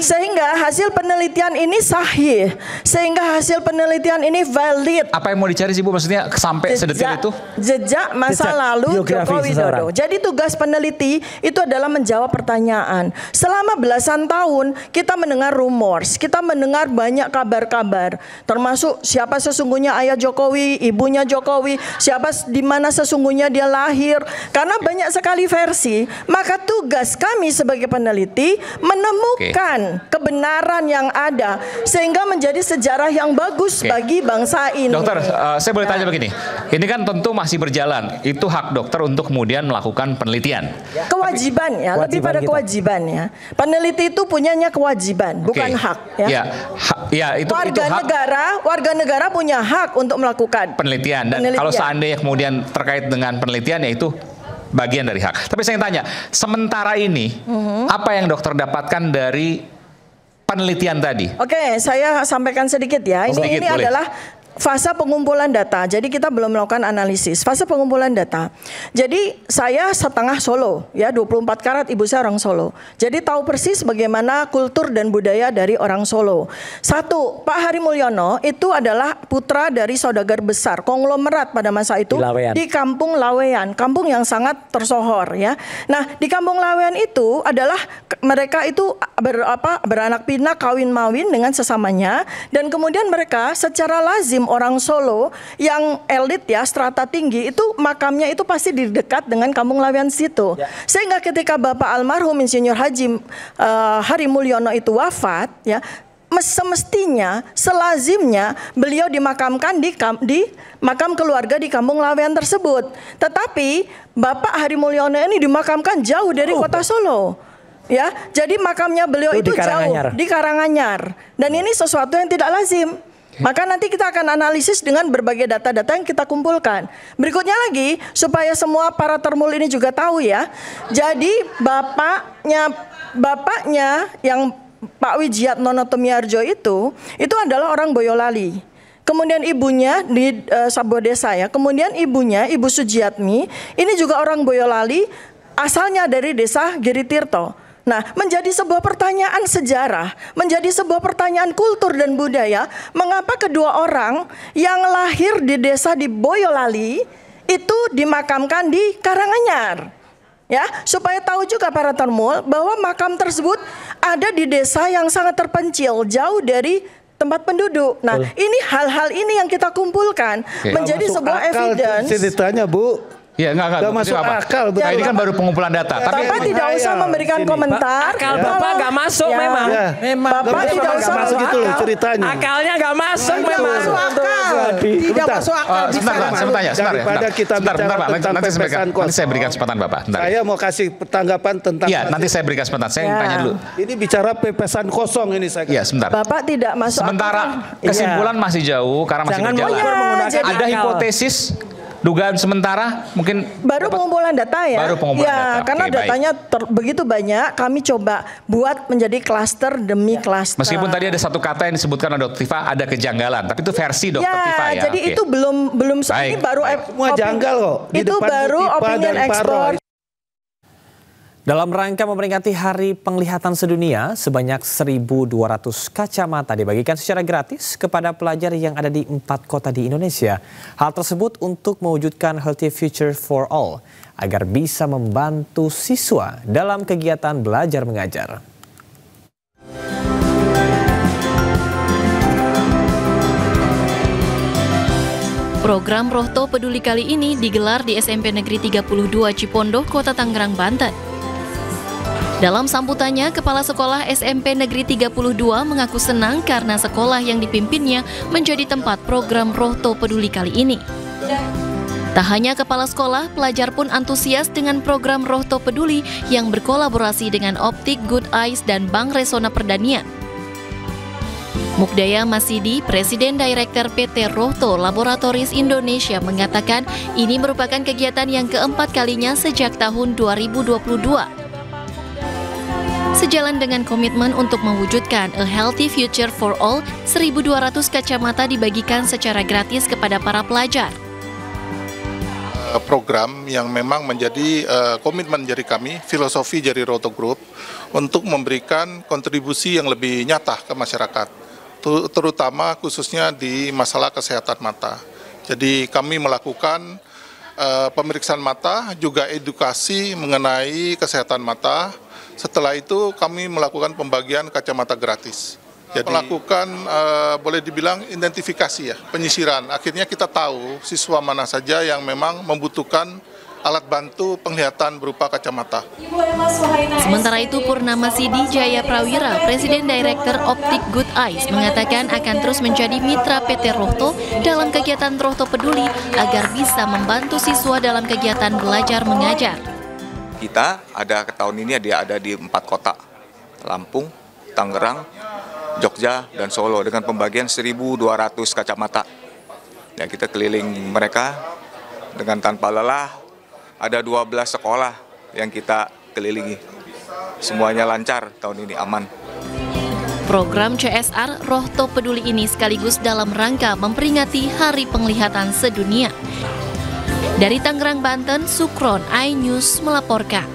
Sehingga hasil penelitian ini sahih. Sehingga hasil penelitian ini valid. Apa yang mau dicari sih Bu, maksudnya sampai sedetil itu? Jejak masa lalu Joko Widodo. Jadi tugas peneliti itu adalah menjawab pertanyaan. Selama belasan tahun kita mendengar rumors, kita mendengar banyak kabar-kabar, termasuk siapa sesungguhnya ayah Jokowi, ibunya Jokowi, siapa di mana sesungguhnya dia lahir. Karena banyak sekali versi, maka tugas kami sebagai peneliti menemukan kebenaran yang ada sehingga menjadi sejarah yang bagus bagi bangsa ini. Dokter, saya boleh tanya begini. Ini kan tentu masih berjalan, itu hak dokter untuk kemudian melakukan penelitian. Kewajiban ya, lebih pada kewajiban ya. Peneliti itu punyanya kewajiban, bukan hak ya. Itu warga negara punya hak untuk melakukan penelitian. Dan kalau seandainya kemudian terkait dengan penelitian, ya itu bagian dari hak. Tapi saya tanya, sementara ini apa yang dokter dapatkan dari penelitian tadi? Oke, saya sampaikan sedikit ya. Ini adalah fase pengumpulan data. Jadi kita belum melakukan analisis. Fase pengumpulan data. Jadi saya setengah Solo, ya 24 karat, ibu saya orang Solo. Jadi tahu persis bagaimana kultur dan budaya dari orang Solo. Satu, Pak Hari Mulyono itu adalah putra dari saudagar besar, konglomerat pada masa itu di Kampung Laweyan, kampung yang sangat tersohor ya. Nah, di Kampung Laweyan itu adalah mereka itu beranak pinak, kawin mawin dengan sesamanya, dan kemudian mereka secara lazim orang Solo yang elit ya, strata tinggi itu makamnya itu pasti di dekat dengan Kampung Laweyan situ. Sehingga ketika Bapak almarhum Insinyur Haji Hari Mulyono itu wafat ya, semestinya selazimnya beliau dimakamkan di makam keluarga di Kampung Laweyan tersebut. Tetapi Bapak Hari Mulyono ini dimakamkan jauh dari kota Solo. Ya, jadi makamnya beliau itu jauh di Karanganyar. Dan ini sesuatu yang tidak lazim. Maka nanti kita akan analisis dengan berbagai data-data yang kita kumpulkan. Berikutnya lagi, supaya semua para termul ini juga tahu ya. Jadi bapaknya yang Pak Wijiat Nono Tumiarjo itu adalah orang Boyolali. Kemudian ibunya di sebuah desa ya. Kemudian ibunya, Ibu Sujiatmi, ini juga orang Boyolali, asalnya dari desa Giritirto. Nah, menjadi sebuah pertanyaan sejarah, menjadi sebuah pertanyaan kultur dan budaya, mengapa kedua orang yang lahir di desa di Boyolali itu dimakamkan di Karanganyar? Ya, supaya tahu juga para termul bahwa makam tersebut ada di desa yang sangat terpencil, jauh dari tempat penduduk. Nah, ini hal-hal ini yang kita kumpulkan menjadi sebuah evidence. Ceritanya, Bu. Ya, enggak masuk akal. Nah, ini kan baru pengumpulan data. Tapi Bapak tidak usah memberikan komentar. Akal Bapak nggak masuk memang. Bapak tidak usah masuk gitu loh ceritanya. Akalnya nggak masuk memang. Tidak masuk akal. Daripada kita bicara tentang pepesan kosong. Nanti saya berikan kesempatan Bapak. Saya mau kasih tanggapan tentang. Iya, nanti saya berikan kesempatan. Saya tanya dulu. Ini bicara pepesan kosong ini saya. Iya, sebentar. Bapak tidak masuk akal. Sementara kesimpulan masih jauh karena masih berjalan. Ada hipotesis Dugaan sementara mungkin baru pengumpulan data ya. Baru pengumpulan data. Karena Oke, datanya begitu banyak, kami coba buat menjadi klaster demi klaster. Meskipun tadi ada satu kata yang disebutkan oleh Dr. Tifa ada kejanggalan, tapi itu versi Dr. Tifa ya. Jadi itu belum ini baru semua janggal kok. Itu baru opinion ekspor. Dalam rangka memperingati Hari Penglihatan Sedunia, sebanyak 1.200 kacamata dibagikan secara gratis kepada pelajar yang ada di 4 kota di Indonesia. Hal tersebut untuk mewujudkan Healthy Future for All, agar bisa membantu siswa dalam kegiatan belajar mengajar. Program Rohto Peduli kali ini digelar di SMP Negeri 32 Cipondoh, Kota Tangerang, Banten. Dalam sambutannya, Kepala Sekolah SMP Negeri 32 mengaku senang karena sekolah yang dipimpinnya menjadi tempat program Rohto Peduli kali ini. Tak hanya kepala sekolah, pelajar pun antusias dengan program Rohto Peduli yang berkolaborasi dengan Optik Good Eyes dan Bank Resona Perdanian. Mukdaya Masidi, Presiden Direktur PT Rohto Laboratories Indonesia, mengatakan ini merupakan kegiatan yang keempat kalinya sejak tahun 2022. Sejalan dengan komitmen untuk mewujudkan A Healthy Future for All, 1.200 kacamata dibagikan secara gratis kepada para pelajar. Program yang memang menjadi komitmen dari kami, filosofi dari Rohto Group, untuk memberikan kontribusi yang lebih nyata ke masyarakat, terutama khususnya di masalah kesehatan mata. Jadi kami melakukan pemeriksaan mata, juga edukasi mengenai kesehatan mata. Setelah itu kami melakukan pembagian kacamata gratis. Jadi melakukan boleh dibilang identifikasi ya, penyisiran. Akhirnya kita tahu siswa mana saja yang memang membutuhkan alat bantu penglihatan berupa kacamata. Sementara itu Purnama Sidi Jaya Prawira, Presiden Direktur Optik Good Eyes, mengatakan akan terus menjadi mitra PT Rohto dalam kegiatan Rohto Peduli agar bisa membantu siswa dalam kegiatan belajar mengajar. Kita ada tahun ini ada di 4 kota, Lampung, Tangerang, Jogja, dan Solo dengan pembagian 1.200 kacamata. Ya, kita keliling mereka dengan tanpa lelah. Ada 12 sekolah yang kita kelilingi. Semuanya lancar tahun ini, aman. Program CSR Rohto Peduli ini sekaligus dalam rangka memperingati Hari Penglihatan Sedunia. Dari Tangerang, Banten, Sukron, iNews melaporkan.